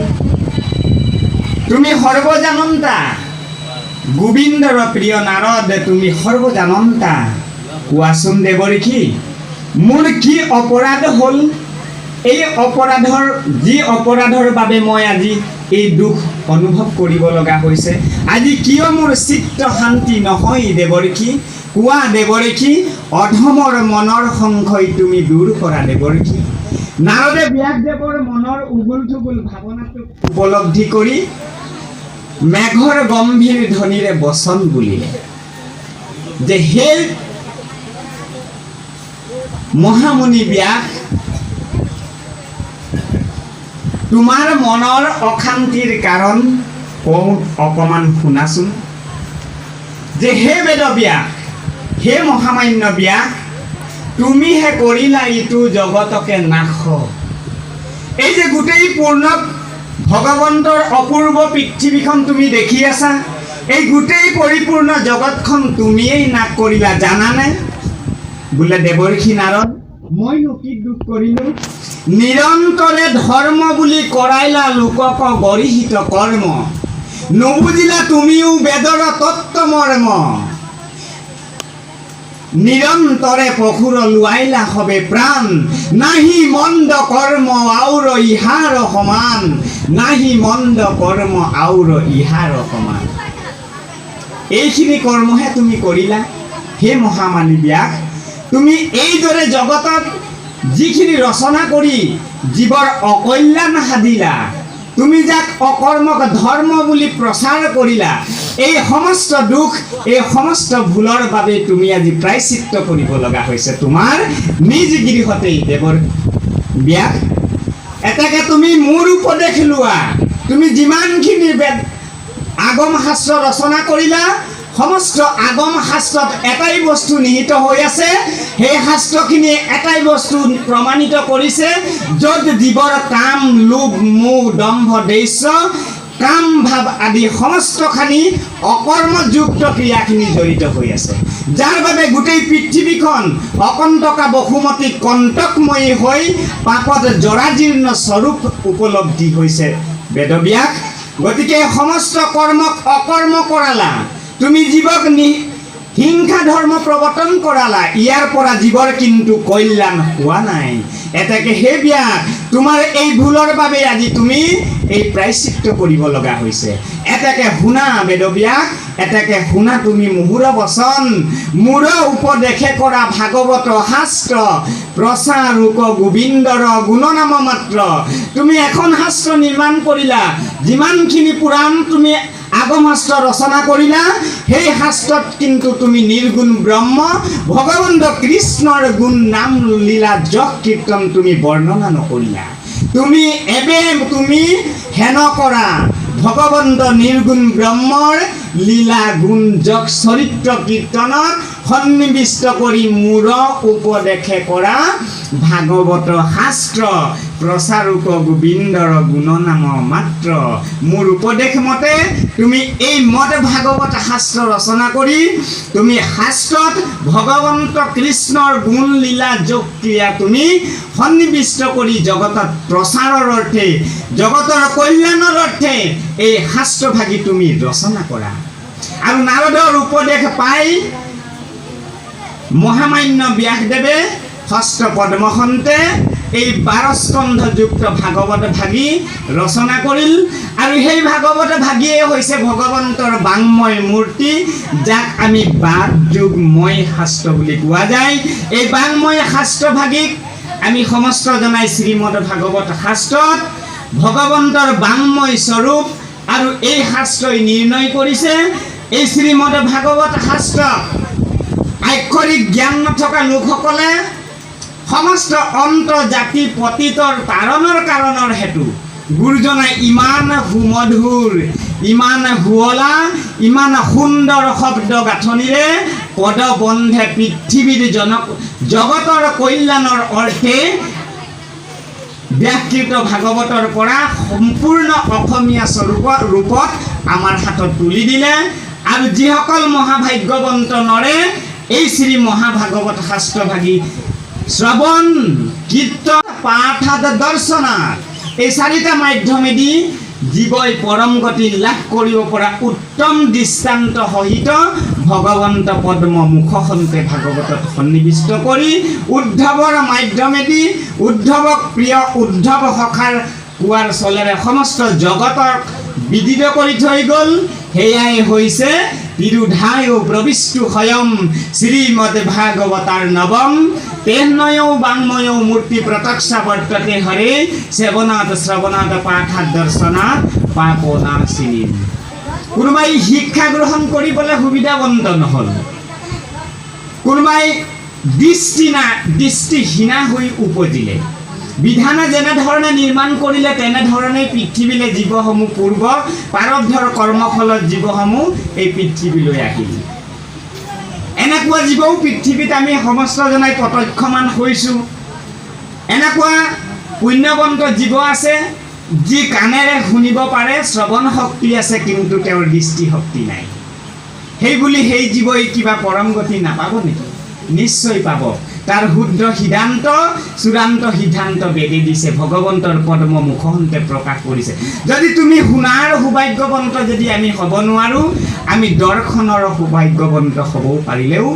তুমি সৰ্বজানন্তা, গোবিন্দৰ প্ৰিয় নাৰদ, তুমি সৰ্বজানন্তা। কোৱাচোন দেৱৰ্ষি, মোৰ কি অপৰাধ হ'ল? এই অপৰাধৰ যি অপৰাধৰ বাবে মই আজি এই দুখ অনুভৱ কৰিব লগা হৈছে, আজি কিয় মোৰ চিত্ত শান্তি নহয় দেৱৰ্ষি? কোৱা দেৱৰ্ষি, অধমৰ মনৰ সংশয় তুমি দূৰ কৰা দেৱৰ্ষি। নাৰদে ব্যাসদেৱৰ মনৰ উগুল থুগুল ভাৱনাটোক উপলব্ধি কৰি মেঘৰ গম্ভীৰ ধ্বনিৰে বচন বুলিলে যে হে মহামুনি ব্যাস, তোমাৰ মনৰ অশান্তিৰ কাৰণ কওঁ অকণমান শুনাচোন। যে হে বেদব্যাস, হে মহামান্য ব্যাস, তুমিহে কৰিলা ইটো জগতকে নাশ। এই যে গোটেই পূৰ্ণ ভগৱন্তৰ অপূৰ্ব পৃথিৱীখন তুমি দেখি আছা, এই গোটেই পৰিপূৰ্ণ জগতখন তুমিয়েই নাশ কৰিলা, জানানে? বোলে দেৱৰ্ষি নাৰদ, মইনো কি দুখ কৰিলো? নিৰন্তৰে ধৰ্ম বুলি কৰাইলা লোকক গৰিহিত কৰ্ম, নুবুজিলা তুমিও বেদৰ তত্ত্ব মৰ্ম। নিৰন্তৰে পশুৰ লোৱাইলা হবে প্ৰাণ, নাহি মন্দ কৰ্ম আউৰ ইহাৰ সমান, নাহি মন্দ কৰ্ম আউৰ ইহাৰ সমান। এইখিনি কৰ্মহে তুমি কৰিলা হে মহামানী ব্যাস। তুমি এইদৰে জগতত যিখিনি ৰচনা কৰি জীৱৰ অকল্যাণ সাধিলা, তুমি যাক অকৰ্মক ধৰ্ম বুলি প্ৰচাৰ কৰিলা, এই সমস্ত দুখ, এই সমস্ত ভুলৰ বাবে তুমি আজি প্ৰায়শ্চিত্ত কৰিব লগা হৈছে তোমাৰ নিজ গৃহতেই দেৱৰ ব্যাস। এটাকে তুমি মোৰ উপদেশ লোৱা। তুমি যিমানখিনি আগম শাস্ত্ৰ ৰচনা কৰিলা, সমস্ত আগম শাস্ত্ৰত এটাই বস্তু নিহিত হৈ আছে, সেই শাস্ত্ৰখিনি এটাই বস্তু প্ৰমাণিত কৰিছে, য'ত জীৱৰ কাম, লোভ, মোহ, দম্ভ, দৈশ্য, কাম ভাৱ আদি সমস্তখিনি অকৰ্মযুক্ত ক্ৰিয়াখিনি জড়িত হৈ আছে, যাৰ বাবে গোটেই পৃথিৱীখন অকণ্টকা বসুমতী কণ্টকময়ী হৈ পাপত জৰাজীৰ্ণ স্বৰূপ উপলব্ধি হৈছে বেদব্যাস। গতিকে সমস্ত কৰ্মক অকৰ্ম কৰালা, তুমি জীৱক হিংসা ধৰ্ম প্ৰৱৰ্তন কৰালা, ইয়াৰ পৰা জীৱৰ কিন্তু কল্যাণ হোৱা নাই। এটাকে হে ব্যাস, তোমাৰ এই ভুলৰ বাবে আজি তুমি এই প্ৰায়শ্চিত্ত কৰিব লগা হৈছে। এটাকে শুনা বেদব্যাস, এটাকে শুনা তুমি মোহৰ বচন, মোৰ উপদেশে কৰা ভাগৱত শাস্ত্ৰ, প্ৰচাৰ ৰূপ গোবিন্দৰ গুণনাম মাত্ৰ। তুমি এখন শাস্ত্ৰ নিৰ্মাণ কৰিলা, যিমানখিনি পুৰাণ তুমি আগম শাস্ত্ৰ ৰচনা কৰিলা, সেই শাস্ত্ৰত কিন্তু তুমি নিৰ্গুণ ব্ৰহ্ম ভগৱন্ত কৃষ্ণৰ গুণ নাম লীলা যশ কীৰ্তন তুমি বৰ্ণনা নকৰিলা। তুমি তুমি হেন কৰা ভগৱন্ত নিৰ্গুণ ব্ৰহ্মৰ লীলা গুণ যশ চৰিত্ৰ কীৰ্তনত সন্নিবিষ্ট কৰি মূৰ উপদেশে কৰা ভাগৱত শাস্ত্ৰ প্ৰচাৰক গোবিন্দৰ গুণনাম মাত্ৰ। মোৰ উপদেশ মতে তুমি এই মত ভাগৱত শাস্ত্ৰ ৰচনা কৰি তুমি শাস্ত্ৰত ভগৱন্ত কৃষ্ণৰ গুণ লীলা যোগ ক্ৰিয়া তুমি সন্নিবিষ্ট কৰি জগতত প্ৰচাৰৰ অৰ্থে জগতৰ কল্যাণৰ অৰ্থে এই শাস্ত্ৰভাগী তুমি ৰচনা কৰা। আৰু নাৰদৰ উপদেশ পাই মহামান্য ব্যাসদেৱে হস্ত পদ্মখন্তে এই 12 স্কন্ধযুক্ত ভাগৱত ভাগী ৰচনা কৰিল। আৰু সেই ভাগৱত ভাগীয়ে হৈছে ভগৱন্তৰ বাংময় মূৰ্তি, যাক আমি বাদ যুগময় শাস্ত্ৰ বুলি কোৱা যায়। এই বাংময় শাস্ত্ৰ ভাগীক আমি সমস্ত জনাই শ্ৰীমদ ভাগৱত শাস্ত্ৰত ভগৱন্তৰ বাংময় স্বৰূপ আৰু এই শাস্ত্ৰই নিৰ্ণয় কৰিছে এই শ্ৰীমদ ভাগৱত শাস্ত্ৰ আক্ষৰিক জ্ঞান নথকা লোকসকলে সমস্ত অন্ত জাতি পতিতৰ তাৰণৰ কাৰণৰ হেতু গুৰুজনাই ইমান সুমধুৰ, ইমান শুৱলা, ইমান সুন্দৰ শব্দ গাঁথনিৰে পদবন্ধে পৃথিৱীৰ জগতৰ কল্যাণৰ অৰ্থে ব্যাকৃত ভাগৱতৰ পৰা সম্পূৰ্ণ অসমীয়া ৰূপত আমাৰ হাতত তুলি দিলে। আৰু যিসকল মহাভাগ্যৱন্ত নৰে এই শ্ৰী মহাভাগৱত শাস্ত্ৰভাগী শ্ৰৱণ কীৰ্তন পাঠাদ দৰ্শনাত এই 4টা মাধ্যমেদি জীৱই পৰম গতি লাভ কৰিব পৰা উত্তম দৃষ্টান্ত সহিত ভগৱন্ত পদ্ম মুখখন্তে ভাগৱতত সন্নিবিষ্ট কৰি উদ্ধৱৰ মাধ্যমেদি উদ্ধৱক প্ৰিয় উদ্ধৱ সখাৰ কোৱাৰ চলেৰে সমস্ত জগতক বিদিত কৰি থৈ গ'ল। সেয়াই হৈছে তিৰুধায়ো প্ৰবিষ্টু স্বয়ং শ্ৰীমদ ভাগৱতাৰ নৱম তেহনয়ো বাংময়ো মূৰ্তি প্ৰত্যক্ষা বৰ্ততে হৰে সেৱনাত শ্ৰৱণাত পাঠাত দৰ্শনাত পাপনাশিনী। কোনোবাই শিক্ষা গ্ৰহণ কৰিবলৈ সুবিধাবন্ত নহ'ল, কোনোবাই দৃষ্টিহীনা হৈ উপজিলে। বিধানে যেনেধৰণে নিৰ্মাণ কৰিলে তেনেধৰণে পৃথিৱীলৈ জীৱসমূহ পূৰ্ব প্ৰাৰব্ধৰ কৰ্মফলত জীৱসমূহ এই পৃথিৱীলৈ আহিল। এনেকুৱা জীৱও পৃথিৱীত আমি সমস্ত জনাই প্ৰত্যক্ষমান হৈছোঁ। এনেকুৱা পুণ্যৱন্ত জীৱ আছে যি কাণেৰে শুনিব পাৰে, শ্ৰৱণ শক্তি আছে, কিন্তু তেওঁৰ দৃষ্টিশক্তি নাই। সেইবুলি সেই জীৱই কিবা পৰম গতি নাপাব নেকি? নিশ্চয় পাব। তাৰ শুদ্ধ সিদ্ধান্ত চূড়ান্ত সিদ্ধান্ত বেদে দিছে, ভগৱন্তৰ পদ্ম মুখন্তে প্ৰকাশ কৰিছে। যদি তুমি শুনাৰ সৌভাগ্যৱন্ত যদি আমি হ'ব নোৱাৰোঁ, আমি দৰ্শনৰ সৌভাগ্যৱন্ত হ'বও পাৰিলেও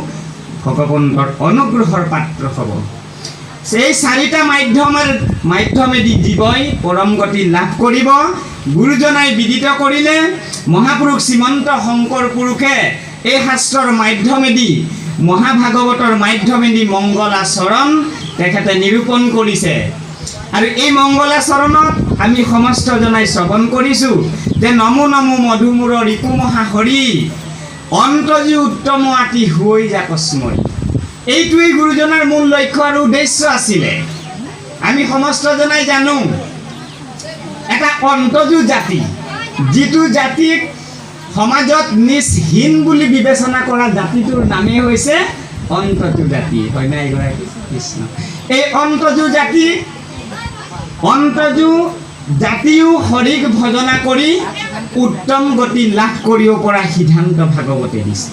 ভগৱন্তৰ অনুগ্ৰহৰ পাত্ৰ হ'ব। সেই 4টা মাধ্যমেদি জীৱই পৰম গতি লাভ কৰিব। গুৰুজনাই বিদিত কৰিলে, মহাপুৰুষ শ্ৰীমন্ত শংকৰ পুৰুষে এই শাস্ত্ৰৰ মাধ্যমেদি মহাভাগৱতৰ মাধ্যমেদি মংগলাচৰণ তেখেতে নিৰূপণ কৰিছে। আৰু এই মংগলাচৰণত আমি সমস্ত জনাই শ্ৰৱণ কৰিছোঁ যে নমো নমো মধুমূৰ ৰিপু মহাহৰি অন্তজী উত্তম আতি হৈ যাকস্মৰি। এইটোৱেই গুৰুজনাৰ মূল লক্ষ্য আৰু উদ্দেশ্য আছিলে। আমি সমস্ত জনাই জানো এটা অন্তজু জাতি, যিটো জাতিক সমাজত নিচহীন বুলি বিবেচনা কৰা জাতিটোৰ নামেই হৈছে অন্তজু জাতি। হয় না এগৰাকী কৃষ্ণ? এই অন্তজু জাতিও হৰিক ভজনা কৰি উত্তম গতি লাভ কৰিব পৰা সিদ্ধান্ত ভাগৱতে দিছে।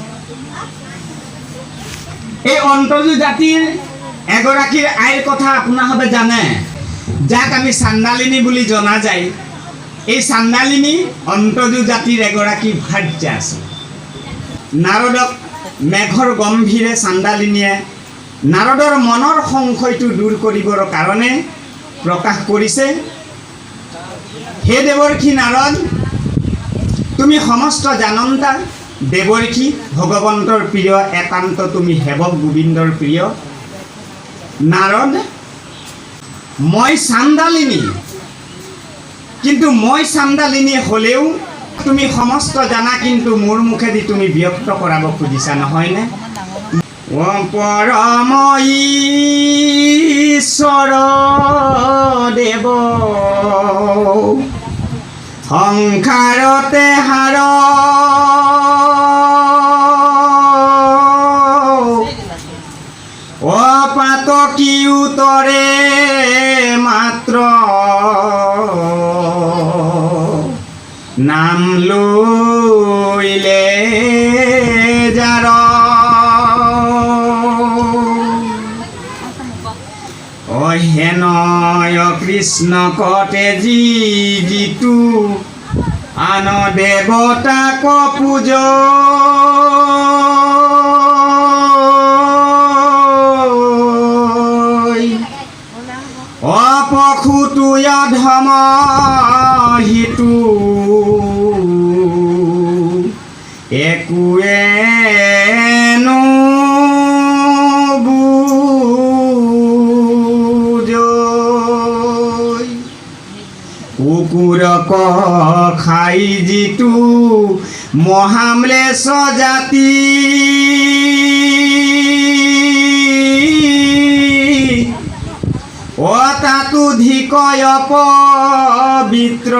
এই অন্তজু জাতিৰ এগৰাকীৰ আইৰ কথা আপোনালোকে জানে, যাক আমি চাণ্ডালিনী বুলি জনা যায়। এই চাণ্ডালিনী অন্তজু জাতিৰ এগৰাকী ভাৰ্যা আছিল। নাৰদক মেঘৰ গম্ভীৰে চাণ্ডালিনীয়ে নাৰদৰ মনৰ সংশয়টো দূৰ কৰিবৰ কাৰণে প্ৰকাশ কৰিছে, হে দেৱৰ্ষি নাৰদ, তুমি সমস্ত জানন্তা দেৱৰ্ষি, ভগৱন্তৰ প্ৰিয় একান্ত তুমি সেৱক গোবিন্দৰ প্ৰিয়। নাৰদ, মই চাণ্ডালিনী, কিন্তু মই চাণ্ডালিনী হ'লেও তুমি সমস্ত জানা, কিন্তু মোৰ মুখেদি তুমি ব্যক্ত কৰাব খুজিছা, নহয়নে? পৰম ঈশ্বৰ দেৱ সংসাৰতে হাৰ পাতকী উতৰে মাত্ৰ নাম লইলে যাৰ অহেনয় কৃষ্ণ কতে যিটো আন দেৱতাক পূজ অপখুটো অধম হিতু একোৱে কুকুৰক খাই যিটো মহাম্লেশ জাতি অতাতুধিকয় পবিত্ৰ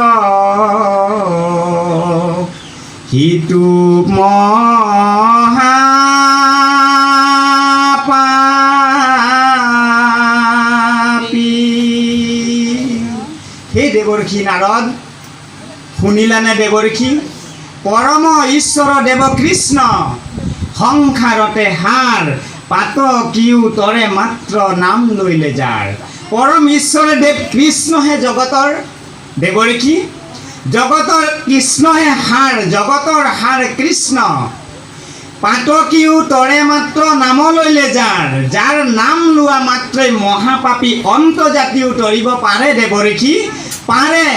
সিটো মহাপাপী। হে দেৱৰ্ষি নাৰদ, শুনিলানে দেৱৰ্ষি? পৰম ঈশ্বৰ দেৱ কৃষ্ণ সংসাৰতে হাৰ পাতকী উতৰে মাত্ৰ নাম লইলে যাৰ। পৰম ঈশ্বৰ দেৱ কৃষ্ণহে জগতৰ দেৱৰ্ষি, জগতৰ কৃষ্ণহে হাৰ, জগতৰ হাৰ কৃষ্ণ। পাতকী উতৰে মাত্ৰ নাম লইলে যাৰ, যাৰ নাম লোৱা মাত্ৰই মহাপাপী অন্তজাতি উতৰিব পাৰে দেৱৰ্ষি, পাৰে।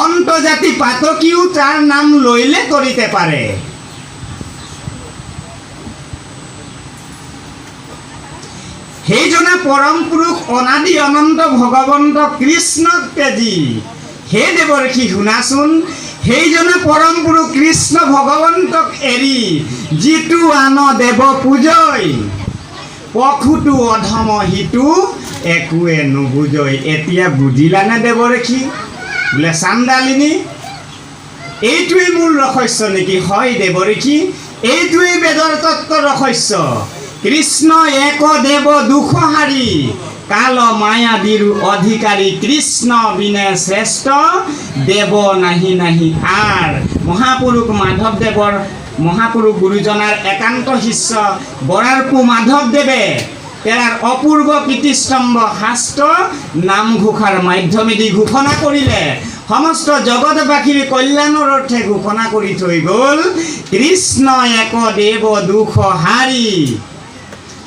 অন্তজাতি পাতকীও তাৰ নাম লইলে তৰিতে পাৰে। সেইজনা পৰম পুৰুষ অনাদি অনন্ত ভগৱন্ত কৃষ্ণক তেজি। হে দেৱৰ্ষি শুনাচোন, সেইজনা পৰম পুৰুষ কৃষ্ণ ভগৱন্তক এৰি যিটো আন দেৱ পূজয় পখুটো অধম হিতু একোৱে নুবুজয়। এতিয়া বুজিলানে দেৱৰ্ষি? বোলে চাণ্ডালিনী, এইটোৱেই মূল ৰহস্য নেকি? হয় দেৱৰ্ষি, এইটোৱেই বেদৰ তত্ত্ব ৰহস্য। কৃষ্ণ এক দেৱ দুখহাৰী, কাল মায়াদিৰো অধিকাৰী। কৃষ্ণ বিনে শ্ৰেষ্ঠ দেৱ নাহি নাহি আৰ। মহাপুৰুষ মাধৱদেৱৰ, মহাপুৰুষ গুৰুজনাৰ একান্ত শিষ্য বৰাৰপু মাধৱদেৱে তেৰাৰ অপূৰ্ব কীৰ্তিস্তম্ভ শাস্ত্ৰ নামঘোষাৰ মাধ্যমেদি ঘোষণা কৰিলে। সমস্ত জগতবাসীৰ কল্যাণৰ অৰ্থে ঘোষণা কৰি থৈ গ'ল, কৃষ্ণ এক দেৱ দুখহাৰী।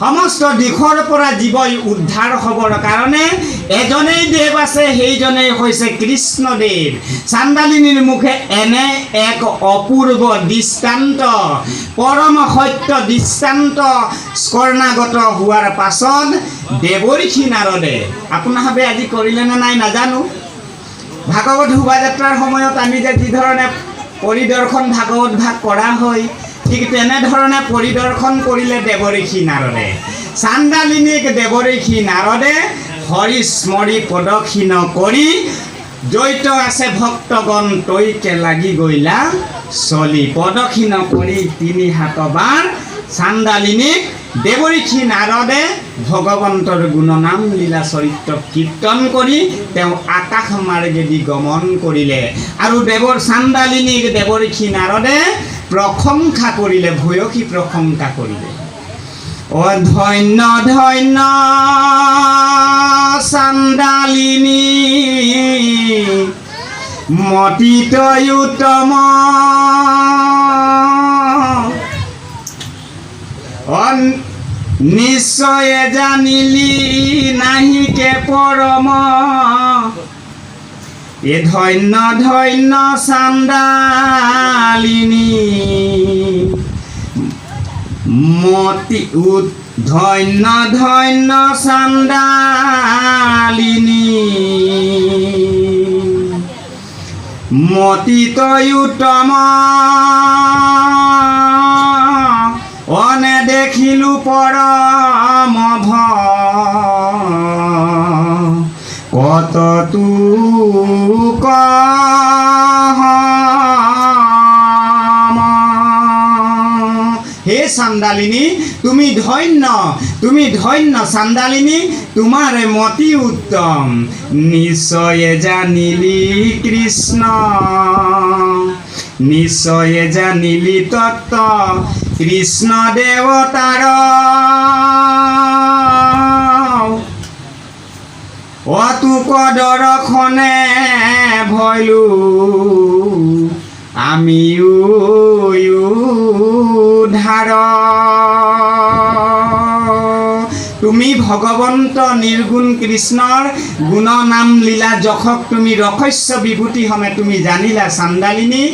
সমস্ত দিশৰ পৰা জীৱই উদ্ধাৰ হ'বৰ কাৰণে এজনেই দেৱ আছে, সেইজনেই হৈছে কৃষ্ণদেৱ। চাণ্ডালিনীৰ মুখে এনে এক অপূৰ্ব দৃষ্টান্ত, পৰম সত্য দৃষ্টান্ত স্কৰ্ণাগত হোৱাৰ পাছত দেৱৰ্ষি নাৰদে, আপোনাভাৱে আজি কৰিলেনে নাই নাজানো, ভাগৱত শোভাযাত্ৰাৰ সময়ত আমি যে যিধৰণে পৰিদৰ্শন ভাগৱত ভাগ কৰা হয়, ঠিক তেনেধৰণে পৰিদৰ্শন কৰিলে দেৱৰ্ষি নাৰদে। চাণ্ডালিনীক দেৱৰ্ষি নাৰদে হৰি স্মৰি প্ৰদক্ষিণ কৰি জৈত আছে ভক্তগণ তৈকে লাগি গইলা চলি। প্ৰদক্ষিণ কৰি 3 হাতবাৰ চাণ্ডালিনীক দেৱৰ্ষি নাৰদে ভগৱন্তৰ গুণনাম লীলা চৰিত্ৰ কীৰ্তন কৰি তেওঁ আকাশ মাৰ্গেদি গমন কৰিলে। আৰু চাণ্ডালিনীক দেৱৰ্ষি নাৰদে প্ৰশংসা কৰিলে, ভূয়সী প্ৰশংসা কৰিলে। অ ধন্য ধন্য চাণ্ডালিনী মতি তই উত্তম, নিশ্চয়ে জানিলি নাহিকে পৰম। এ ধন্য ধন্য চাণ্ডালিনী মতি ধন্য ধন্য চাণ্ডালিনী মতি তই উত্তম। অনে দেখিলো পৰম কত তুক হে চাণ্ডালিনী, তুমি ধন্য, তুমি ধন্য চাণ্ডালিনী, তোমাৰ মতি উত্তম। নিশ্চয়ে জানিলি কৃষ্ণ, নিশ্চয়ে জানিলি তত্ত্ব কৃষ্ণ দেৱতাৰ। অতুক দৰ্শনে ভয়লো আমিও উদ্ধাৰ। তুমি ভগৱন্ত নিৰ্গুণ কৃষ্ণৰ গুণ নাম লীলা যশক তুমি ৰহস্য বিভূতি সমে তুমি জানিলা চাণ্ডালিনী।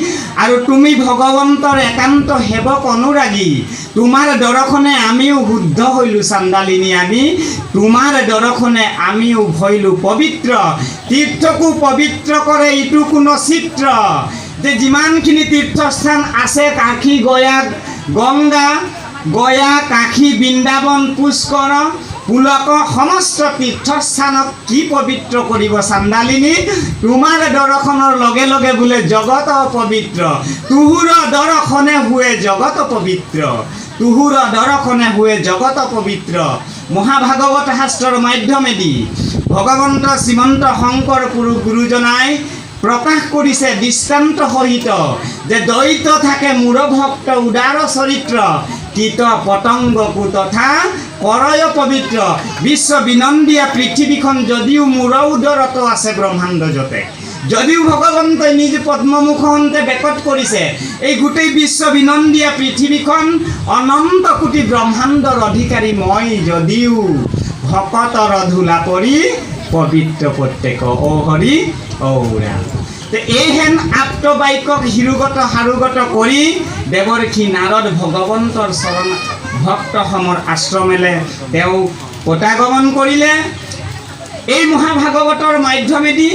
আৰু তুমি ভগৱন্তৰ একান্ত সেৱক অনুৰাগী। তোমাৰ দৰ্শনে আমিও শুদ্ধ হইলো চাণ্ডালিনী। আমি তোমাৰ দৰ্শনে আমিও ভইলো পবিত্ৰ। তীৰ্থকো পবিত্ৰ কৰে ইটো কোনো চিত্ৰ। যে যিমানখিনি তীৰ্থস্থান আছে, কাশী গয়া গংগা, গয়া কাশী বৃন্দাবন পুষ্কৰ পুলক সমস্ত তীৰ্থস্থানক কি পবিত্ৰ কৰিব চাণ্ডালিনী। তোমাৰ দৰ্শনৰ লগে লগে বোলে জগত পবিত্ৰ। তুহুৰ দৰ্শনে হুৱে জগত পবিত্ৰ, তুহুৰ দৰ্শনে হুৱে জগত পবিত্ৰ। মহাভাগৱত শাস্ত্ৰৰ মাধ্যমেদি ভগৱন্ত শ্ৰীমন্ত শংকৰ গুৰুজনাই প্ৰকাশ কৰিছে দৃষ্টান্ত সহিত যে দৈত থাকে মূৰ ভক্ত উদাৰ চৰিত্ৰ। কীট পতংগকো তথা কৰয় পবিত্ৰ। বিশ্ব বিনন্দীয়া পৃথিৱীখন যদিও মূৰ উদৰত আছে ব্ৰহ্মাণ্ড যতে, যদিও ভগৱন্তই নিজ পদ্মমুখন্তে বেকত কৰিছে, এই গোটেই বিশ্ব বিনন্দীয়া পৃথিৱীখন অনন্ত কোটি ব্ৰহ্মাণ্ডৰ অধিকাৰী মই যদিও ভকতৰ ধূলা পৰি পবিত্ৰ প্ৰত্যেক ও হৰি ঔ ৰাম। এইহেন আপ্তবাক্যক হিৰুগত হাৰুগত কৰি দেৱৰ্ষি নাৰদ ভগৱন্তৰ চৰণ ভক্ত সমৰ আশ্ৰমেলে তেওঁ পতাগমন কৰিলে। এই মহাভাগৱতৰ মাধ্যমেদি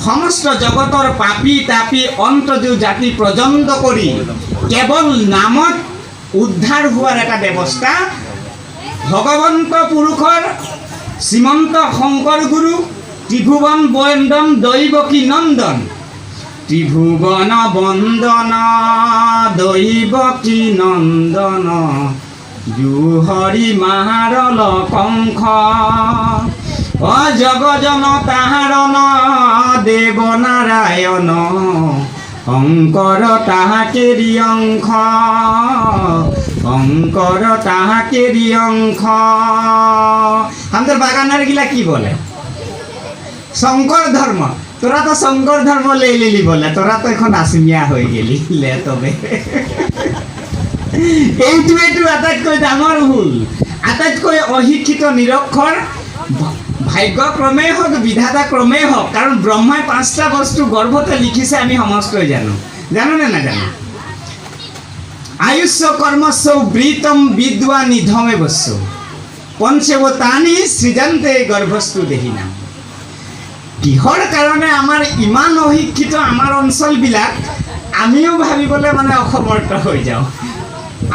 সমস্ত জগতৰ পাপী তাপী অন্তজু জাতি পৰ্যন্ত কৰি কেৱল নামত উদ্ধাৰ হোৱাৰ এটা ব্যৱস্থা ভগৱন্ত পুৰুষৰ শ্ৰীমন্ত শংকৰ গুৰু ত্ৰিভুৱন বন্দন দৈৱকী নন্দন। ত্ৰিভুৱন বন্দন দৈৱকী নন্দন, জুহৰি মাহাৰল কংখ। অজগজন তাহাৰণ দেৱ নাৰায়ণ, শংকৰ তাহাকেৰি অংশ, শংকৰ তাহাকেরি অংশ। আমাদের বাগানের গিলা কি বলে? শঙ্কর ধর্ম। তোরা তো শঙ্কর ধর্ম লেলি বলে, তোরা তো এখন আসমিয়া হয়ে গেলি লে। তবে এইটো আটাইতকৈ ডাঙৰ ভুল। আটাইতকৈ অশিক্ষিত নিৰক্ষৰ ভাগ্যক্ৰমেই হওক বিধাতা ক্ৰমেই হওক, কাৰণ ব্ৰহ্মাই 5টা বস্তু গৰ্ভতে লিখিছে, আমি সমস্তই জানো। জানো নে নাজানো? আয়ুষ্য কৰ্মস্য বৃতম বিদ্যা নিধমে বস্য, পঞ্চৱতানি সৃজন্তে গৰ্ভস্থ দেহিনাম। কিহৰ কাৰণে আমাৰ ইমান অশিক্ষিত আমাৰ অঞ্চলবিলাক, আমিও ভাবিবলৈ মানে অসমৰ্থ হৈ যাওঁ।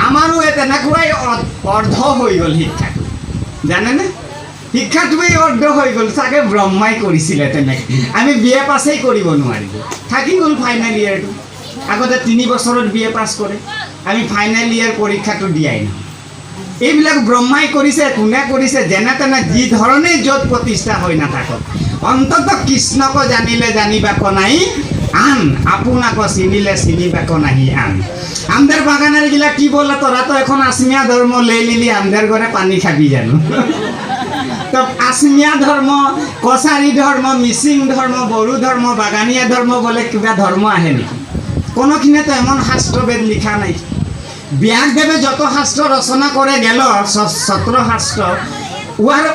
আমাৰো তেনেকুৱাই অৰ্ধ হৈ গ'ল শিক্ষাটো, জানেনে? শিক্ষাটোৱেই অৰ্ধ হৈ গ'ল। চাগে ব্ৰহ্মাই কৰিছিলে তেনেকৈ, আমি BA পাছেই কৰিব নোৱাৰিলোঁ, থাকি গ'ল ফাইনেল ইয়েৰটো। আগতে 3 বছৰত BA পাছ কৰে, আমি ফাইনেল ইয়েৰ পৰীক্ষাটো দিয়াই নহয়। এইবিলাক ব্ৰহ্মাই কৰিছে। কোনে কৰিছে? যেনে তেনে যি ধৰণে য'ত প্ৰতিষ্ঠা হৈ নাথাকক, অন্তত কৃষ্ণক জানিলে জানিবাক নাই আন, আপোনাক চিনিলে চিনিবাক নাহি আন। আমাদের বাগানের গিলা কি বলে? তোরা তো এখন আসমিয়া ধর্ম লে লিলি, আমাদের ঘরে পানি খাবি জানো? তো আসমিয়া ধর্ম, কছাৰী ধৰ্ম, মিচিং ধৰ্ম, বড়ো ধৰ্ম, বাগানিয়া ধৰ্ম বলে কিবা ধৰ্ম আহে নেকি? কোনোখিনে তো এমন শাস্ত্ৰবেদ লিখা নাই। ব্যাসদেৱে যত শাস্ত্র রচনা করে গেল, 17 শাস্ত্র, উহার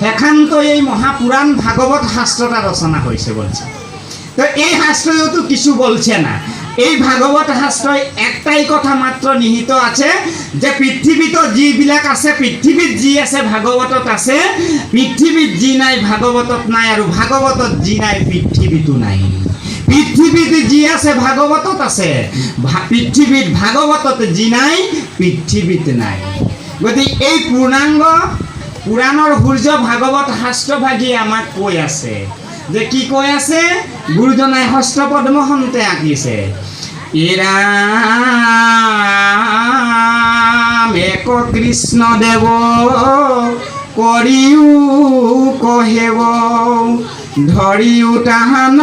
হেখান্ত এই মহাপুরাণ ভাগবত শাস্ত্রটা রচনা হয়েছে বলছে। তো এই শাস্ত্রেও তো কিছু বলছে না। এই ভাগবত শাস্ত্রই একটাই কথা মাত্র নিহিত আছে যে পৃথিবীত যিবিলাক আছে, পৃথিবীত যি আছে ভাগবতত আছে, পৃথিবীত যি নাই ভাগবতত নাই, আৰু ভাগবতত যি নাই পৃথিবীতো নাই। পৃথিবীত যি আছে ভাগবতত আছে, পৃথিবীত ভাগবতত যি নাই পৃথিবীত নাই। গতিকে এই পূৰ্ণাংগ পুৰাণৰ সূৰ্য ভাগৱত শাস্ত্ৰভাগী আমাক কৈ আছে যে কি কৈ আছে? গুৰুজনাই হস্ত পদ্মহন্তে আঁকিছে। এৰাম এক কৃষ্ণ দেৱ কৰিও কহেব ধৰিও তাহান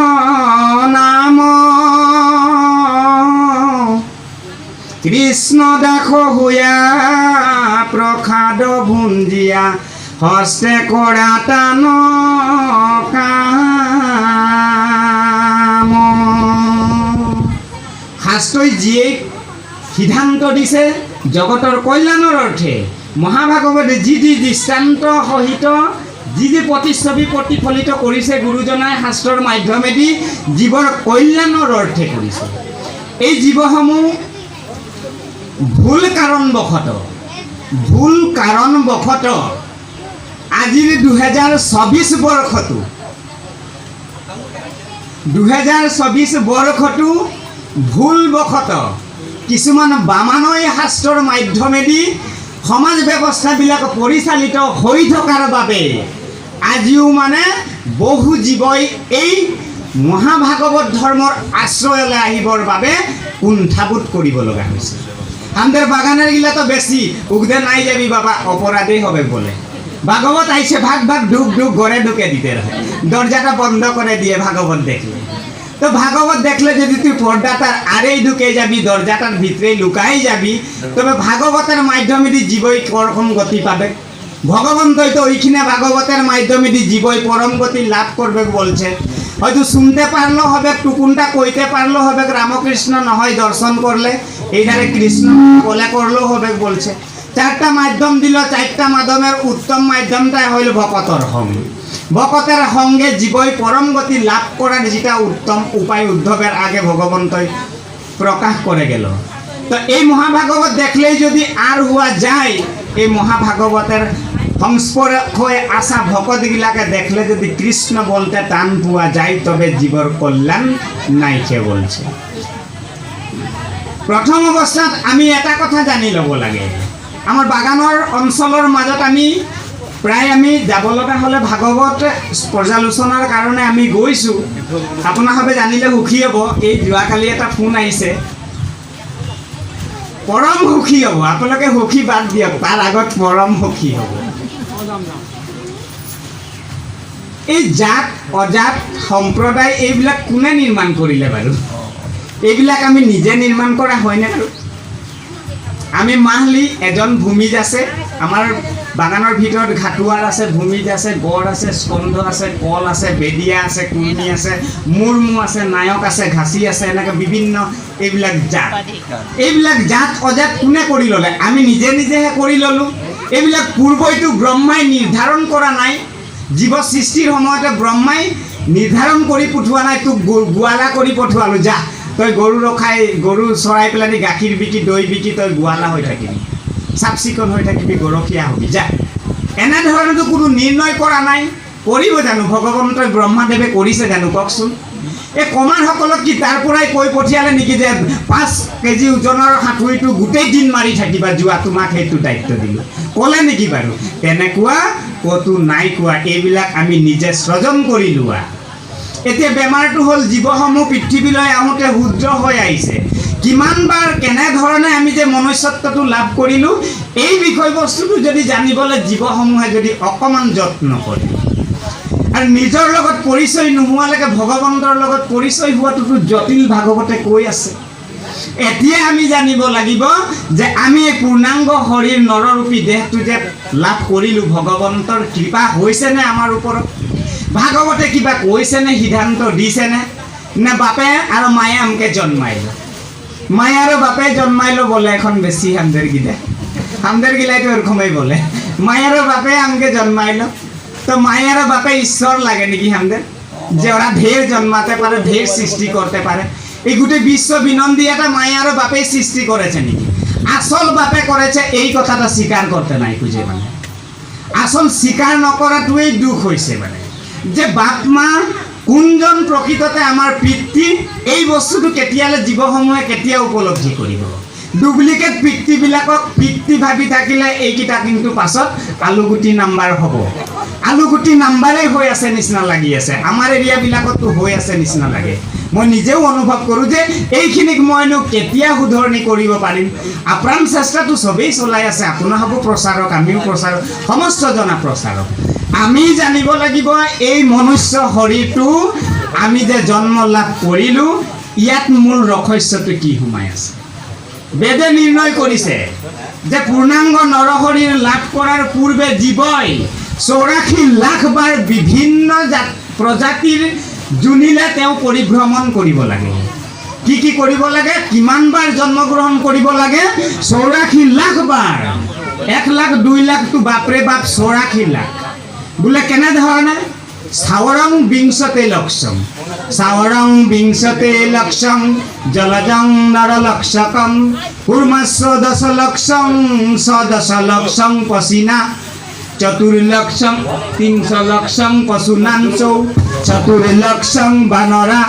নাম কৃষ্ণ দাস হুয়া প্ৰসাদ ভুঞ্জিয়া হস্তে কৰা টান কাম। শাস্ত্ৰই যিয়ে সিদ্ধান্ত দিছে জগতৰ কল্যাণৰ অৰ্থে মহাভাগৱতে যি দৃষ্টান্ত সহিত যি প্ৰতিচ্ছবি প্ৰতিফলিত কৰিছে গুৰুজনাই শাস্ত্ৰৰ মাধ্যমেদি জীৱৰ কল্যাণৰ অৰ্থে কৰিছে। এই জীৱসমূহ ভুল কাৰণবশত আজিৰ 2024 বৰ্ষতো ভুলবশত কিছুমান বামানয় শাস্ত্ৰৰ মাধ্যমেদি সমাজ ব্যৱস্থাবিলাক পৰিচালিত হৈ থকাৰ বাবে আজিও মানে বহু জীৱই এই মহাভাগৱত ধৰ্মৰ আশ্ৰয়লৈ আহিবৰ বাবে কুণ্ঠাবোধ কৰিব লগা হৈছে। আমাদের বাগানের গিলা তো বেশি উগদে নাই যাবি বাবা অপরাধী হবে বলে ভাগবত আইসে ভাগ ভাগ ঢুক ঢুক ঘরে ঢুকে দিতে রহে দরজাটা বন্ধ করে দিয়ে ভাগবত দেখলে তো ভাগবত দেখলে যদি তুই পর্দাটার আরেই ঢুকে যাবি দরজাটার ভিতরে লুকাই যাবি তবে ভাগবতের মাধ্যমে জীবই পরম গতি পাবে। ভগবন্তই তো ওইখানে ভাগবতের মাধ্যমে জীবই পরম গতি লাভ করবে বলছে। হয়তো শুনতে পারলো হবে টুকুনটা কইতে পারলো হবে রামকৃষ্ণ নহয় দর্শন করলে এইধারে কৃষ্ণ বলে করলেও হবে বলছে। চারটা মাধ্যম দিল, চারটা মাধ্যমের উত্তম মাধ্যমটাই হইল ভকতর সঙ্গ। ভকতের সঙ্গে জীবই পরম গতি লাভ করার যেটা উত্তম উপায় উদ্ধবের আগে ভগবন্তই প্রকাশ করে গেল। তো এই মহাভাগবত দেখলেই যদি আর হওয়া যায় এই মহাভাগবতের সংস্পর্শ হয়ে আসা ভকতগিলাকে দেখলে যদি কৃষ্ণ বলতে টান পোৱা যায় তবে জীবৰ কল্যাণ নাইকে বলছে। প্ৰথম অবস্থাত আমি এটা কথা জানি ল'ব লাগে, আমাৰ বাগানৰ অঞ্চলৰ মাজত আমি প্ৰায় আমি যাব লগা হ'লে ভাগৱত পৰ্যালোচনাৰ কাৰণে আমি গৈছোঁ। আপোনালোকে জানিলে সুখী হ'ব। এই যোৱাকালি এটা ফোন আহিছে, পৰম সুখী হ'ব। আপোনালোকে সুখী বাদ দিয়ক, তাৰ আগত পৰম সুখী হ'ব। এই জাত অজাত সম্প্ৰদায় এইবিলাক কোনে নিৰ্মাণ কৰিলে বাৰু? এইবিলাক আমি নিজে নিৰ্মাণ কৰা হয়নে বাৰু? আমি মাহলি এজন ভূমিজ আছে, আমাৰ বাগানৰ ভিতৰত ঘাটুৱাৰ আছে, ভূমিজ আছে, গড় আছে, স্কন্ধ আছে, কল আছে, বেদিয়া আছে, কুৰ্মী আছে, মুৰ্মু আছে, নায়ক আছে, ঘাচি আছে, এনেকৈ বিভিন্ন এইবিলাক জাত। এইবিলাক জাত অজাত কোনে কৰি ল'লে? আমি নিজে নিজেহে কৰি ল'লোঁ। এইবিলাক পূৰ্বইতো ব্ৰহ্মাই নিৰ্ধাৰণ কৰা নাই। জীৱ সৃষ্টিৰ সময়তে ব্ৰহ্মাই নিৰ্ধাৰণ কৰি পঠোৱা নাই। তোক গোৱালা কৰি পঠোৱালোঁ, যা তই গৰু ৰখাই গৰু চৰাই পেলানি গাখীৰ বিকি দৈ বিকি তই গোৱালা হৈ থাকিবি, চাফ চিকুণ হৈ থাকিবি, গৰখীয়া হ'বি, যা। এনেধৰণেতো কোনো নিৰ্ণয় কৰা নাই। কৰিব জানো ভগৱন্তই ব্ৰহ্মাদেৱে কৰিছে জানো কওকচোন? এই কমাৰসকলক কি তাৰ পৰাই কৈ পঠিয়ালে নেকি যে 5 কেজি ওজনৰ সাঁতুৰিটো গোটেই দিন মাৰি থাকিবা, যোৱা তোমাক সেইটো দায়িত্ব দিলোঁ, ক'লে নেকি বাৰু? তেনেকুৱা ক'তো নাই কোৱা। এইবিলাক আমি নিজে সৃজন কৰি লোৱা। এতিয়া বেমাৰটো হ'ল জীৱসমূহ পৃথিৱীলৈ আহোঁতে শুদ্ধ হৈ আহিছে। কিমানবাৰ কেনেধৰণে আমি যে মনুষ্যত্বটো লাভ কৰিলোঁ এই বিষয়বস্তুটো যদি জানিবলৈ জীৱসমূহে যদি অকণমান যত্ন কৰে আৰু নিজৰ লগত পৰিচয় নোহোৱালৈকে ভগৱন্তৰ লগত পৰিচয় হোৱাটোতো জটিল। ভাগৱতে কৈ আছে। এতিয়া আমি জানিব লাগিব যে আমি এই পূৰ্ণাংগ শৰীৰ নৰৰূপী দেহটো যে লাভ কৰিলোঁ ভগৱন্তৰ কৃপা হৈছেনে আমাৰ ওপৰত? ভাগৱতে কিবা কৈছেনে, সিদ্ধান্ত দিছেনে? নে বাপে আৰু মায়ে আমকে জন্মাইল, মায়ে আৰু বাপে জন্মাইল বলে এখন বেছি হামদেৰ গিলাইতো এৰকমই বলে, মায়ে আৰু বাপে আমকে জন্মাইল। তো মায়ে আৰু বাপে ঈশ্বর লাগে নাকি হামদের? যে ওরা ঢের জন্মাতে পারে, ঢের সৃষ্টি করতে পারে। এই গোটেই বিশ্ব বিনন্দী এটা মায়ে আৰু বাপে সৃষ্টি কৰেছে নাকি? আসল বাপে কৰেছে এই কথাটা স্বীকাৰ কৰতে নাই খুঁজে। মানে আসল স্বীকাৰ নকৰাটোৱেই দুখ হৈছে। মানে যে বাপ মা কোনজন প্ৰকৃততে আমাৰ পিতৃ এই বস্তুটো কেতিয়ালে জীৱসমূহে কেতিয়া উপলব্ধি কৰিব? ডুপ্লিকেট পিতৃবিলাকক পিতৃ ভাবি থাকিলে এইকেইটা কিন্তু পাছত আলুগুটি নাম্বাৰ হ'ব। আলুগুটি নাম্বাৰেই হৈ আছে নিচিনা লাগি আছে। আমাৰ এৰিয়াবিলাকতো হৈ আছে নিচিনা লাগে। মই নিজেও অনুভৱ কৰোঁ যে এইখিনিক মইনো কেতিয়া শুধৰণি কৰিব পাৰিম। আপ্ৰাণ চেষ্টাটো চবেই চলাই আছে, আপোনাৰ হ'ব প্ৰচাৰক, আমিও প্ৰচাৰক, সমস্ত জনা প্ৰচাৰক। আমি জানিব লাগিব এই মনুষ্য শৰীৰটো আমি যে জন্ম লাভ কৰিলোঁ, ইয়াত মূল ৰহস্যটো কি সোমাই আছে। বেদে নিৰ্ণয় কৰিছে যে পূৰ্ণাংগ নৰশৰীৰ লাভ কৰাৰ পূৰ্বে জীৱই 84 লাখ বাৰ বিভিন্ন প্ৰজাতিৰ জোনিলে তেওঁ পৰিভ্ৰমণ কৰিব লাগে। কি কি কৰিব লাগে, কিমান বাৰ জন্মগ্ৰহণ কৰিব লাগে? 84 লাখ বাৰ। 1 লাখ 2 লাখটো বাপৰে বাপ, 84 লাখ বোলে কেনেধৰণে? সাৱৰং বিংশতে লক্ষং, সাৱৰং বিংশতে লক্ষং জলজং নৰলক্ষকম কুৰ্মাস্য 10 লক্ষং 10 লক্ষং পশিনা চতুৰ্লক্ষং 300 লক্ষং পশুনাঞ্চৌ চতুৰ্লক্ষং বানৰা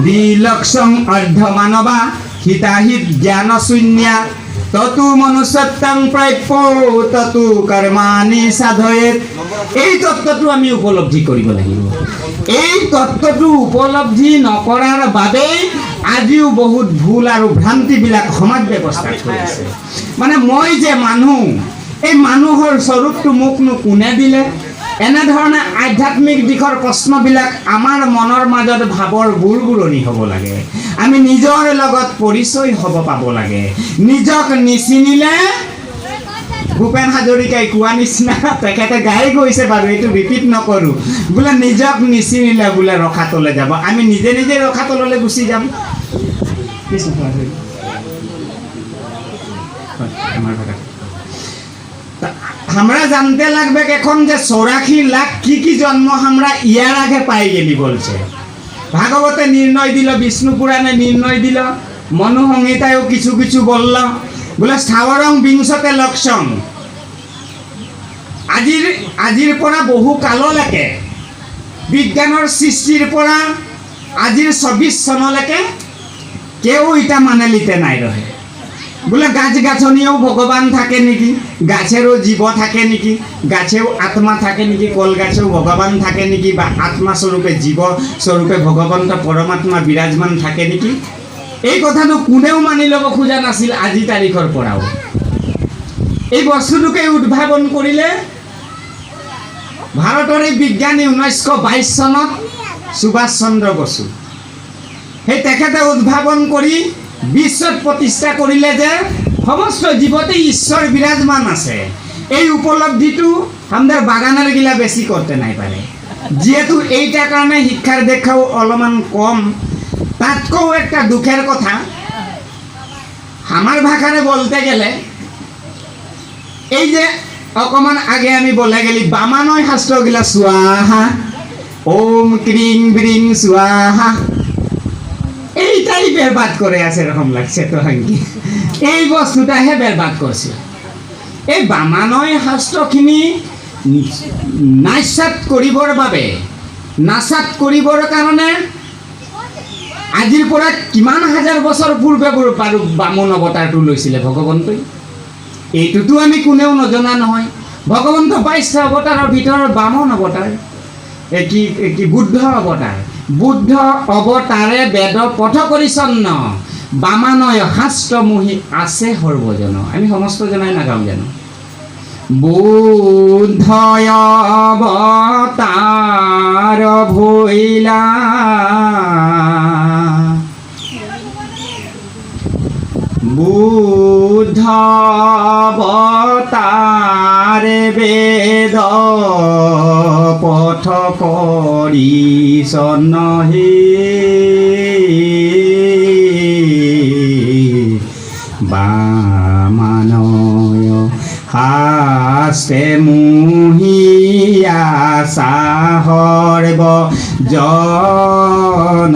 2 লক্ষং অৰ্ধমানবা হিতাহিত জ্ঞান শূন্যা ততু মনুষ্যত্বং প্ৰাপ্য ততু কৰ্মাণি সাধয়েত। এই তত্ত্বটো আমি উপলব্ধি কৰিব লাগিব। এই তত্ত্বটো উপলব্ধি নকৰাৰ বাবেই আজিও বহুত ভুল আৰু ভ্ৰান্তিবিলাক সমাজ ব্যৱস্থাত হৈ আছে। মানে মই যে মানুহ, এই মানুহৰ স্বৰূপটো মোকনো কোনে দিলে? এনেধৰণে আধ্যাত্মিক দিশৰ প্ৰশ্নবিলাক আমাৰ মনৰ মাজত ভাৱৰ বুৰবুৰণি হ'ব লাগে। আমি নিজৰ লগত পৰিচয় হ'ব পাব লাগে। নিজক নিচিনিলে ভূপেন হাজৰিকাই কোৱা নিচিনা, তেখেতে গাই গৈছে বাৰু, এইটো ৰিপিট নকৰোঁ, বোলে নিজক নিচিনিলে বোলে ৰখাতলৈ যাব। আমি নিজে নিজে ৰখাতললৈ গুচি যাম। हमरा जानते লাগবে এখন যে 84 লাখ কি জন্ম আমরা ইয়ার আগে পাই গেলি বলছে। ভাগবতে নির্ণয় দিল, বিষ্ণু পুরাণে নির্ণয় দিল, মনুসংহিতায়ও কিছু কিছু বলল। বলে স্থাবরং বিংশতে লক্ষং, আজিৰ পৰা বহু কাললৈকে, বিজ্ঞানৰ সৃষ্টিৰ পৰা আজিৰ 24 চনলৈকে কেউ এটা মানেলিতে নাই ৰহে। বোলে গাছ গাছনিও ভগবান থাকে নেকি, গাছেরও জীব থাকে নেকি, গাছেও আত্মা থাকে নেকি, কল গাছেও ভগবান থাকে নেকি, বা আত্মা স্বরূপে জীব স্বরূপে ভগবন্ত পরমাত্মা বিরাজমান থাকে নেকি? এই কথাটো কোনেও মানি ল'ব খোজা নাছিল আজি তাৰিখৰ পৰাও। এই বস্তুটোকে উদ্ভাৱন কৰিলে ভাৰতৰ এই বিজ্ঞানী 1922 চনত সুভাষ চন্দ্ৰ বসু। সেই তেখেতে উদ্ভাৱন কৰি বিশ্বত প্ৰতিষ্ঠা কৰিলে যে সমস্ত জীৱতে ঈশ্বৰ বিৰাজমান আছে। এই উপলব্ধিটো আমাদের বাগানের গিলা বেশি করতে নাই পারে, যেহেতু এইটার কারণে শিক্ষার দেখাও অলপমান কম। তাতকেও একটা দুঃখের কথা, আমার ভাষারে বলতে গেলে এই যে অকমান আগে আমি বলে গেলি বামানয় শাস্ত্রগিলা স্বাহা ওম ক্রিং ব্রিং স্বাহা, এইটাই বেরবাদ করে আছে এরকম লাগছে। তো হাঙ্কি এই বস্তুটাহে বেরবাদ করছে। এই বামানয় শাস্ত্রখিনি নাশাত কৰিবৰ বাবে, নাশাত কৰিবৰ কাৰণে আজিৰ পৰা কিমান হাজাৰ বছৰ পূৰ্বে বাৰু বামন অৱতাৰটো লৈছিলে ভগৱন্তই। এইটোতো আমি কোনেও নজনা নহয়। ভগৱন্ত 22টা অৱতাৰৰ ভিতৰত বামন অৱতাৰ, কি বুদ্ধ অৱতাৰ। বুদ্ধ অৱতাৰে বেদ পথ কৰিছন্ন, বামানয় শাস্ত্ৰমোহী আছে সৰ্বজন। আমি সমস্ত জনাই নাগাওঁ জানো? বুদ্ধয় অৱতাৰ ভৈলা, বুদ্ধ অৱতাৰে বেদ পথ কৰিছন্ন হে, বামানয় শাস্ত্ৰে মোহিয়া সৰ্ব জন,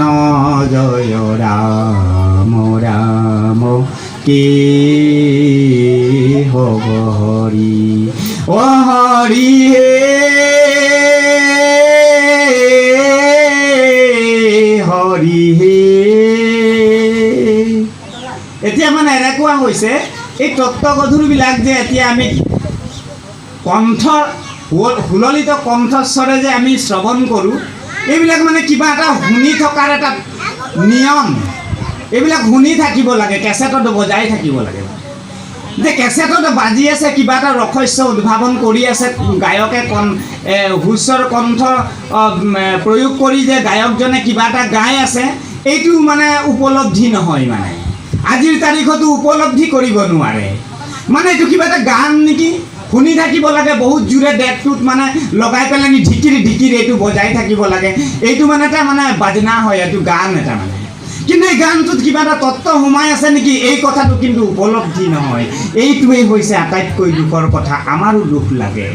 জয় ৰাম ৰাম কে হব হৰি। অ হৰি হে হৰি হে। এতিয়া মানে এনেকুৱা হৈছে এই তত্ত্বগধুৰবিলাক যে এতিয়া আমি কণ্ঠ সুললিত কণ্ঠস্বৰে যে আমি শ্ৰৱণ কৰোঁ, এইবিলাক মানে কিবা এটা শুনি থকাৰ এটা নিয়ম এইবিলাক শুনি থাকিব লাগে, কেছেটত বজাই থাকিব লাগে। যে কেছেটত বাজি আছে, কিবা এটা ৰহস্য উদ্ভাৱন কৰি আছে গায়কে, হুঁচৰ কণ্ঠ প্ৰয়োগ কৰি যে গায়কজনে কিবা এটা গাই আছে, এইটো মানে উপলব্ধি নহয়, মানে আজিৰ তাৰিখতো উপলব্ধি কৰিব নোৱাৰে। মানে এইটো কিবা এটা গান নেকি, শুনি থাকিব লাগে বহুত জোৰে, ডেকটোত মানে লগাই পেলাই ঢিকিৰি ঢিকিৰি এইটো বজাই থাকিব লাগে। এইটো মানে এটা মানে বাজনা হয়, এইটো গান এটা মানে। কিন্তু এই গানটোত কিবা এটা তত্ত্ব সোমাই আছে নেকি, এই কথাটো কিন্তু উপলব্ধি নহয়। এইটোৱেই হৈছে আটাইতকৈ দুখৰ কথা, আমাৰো দুখ লাগে।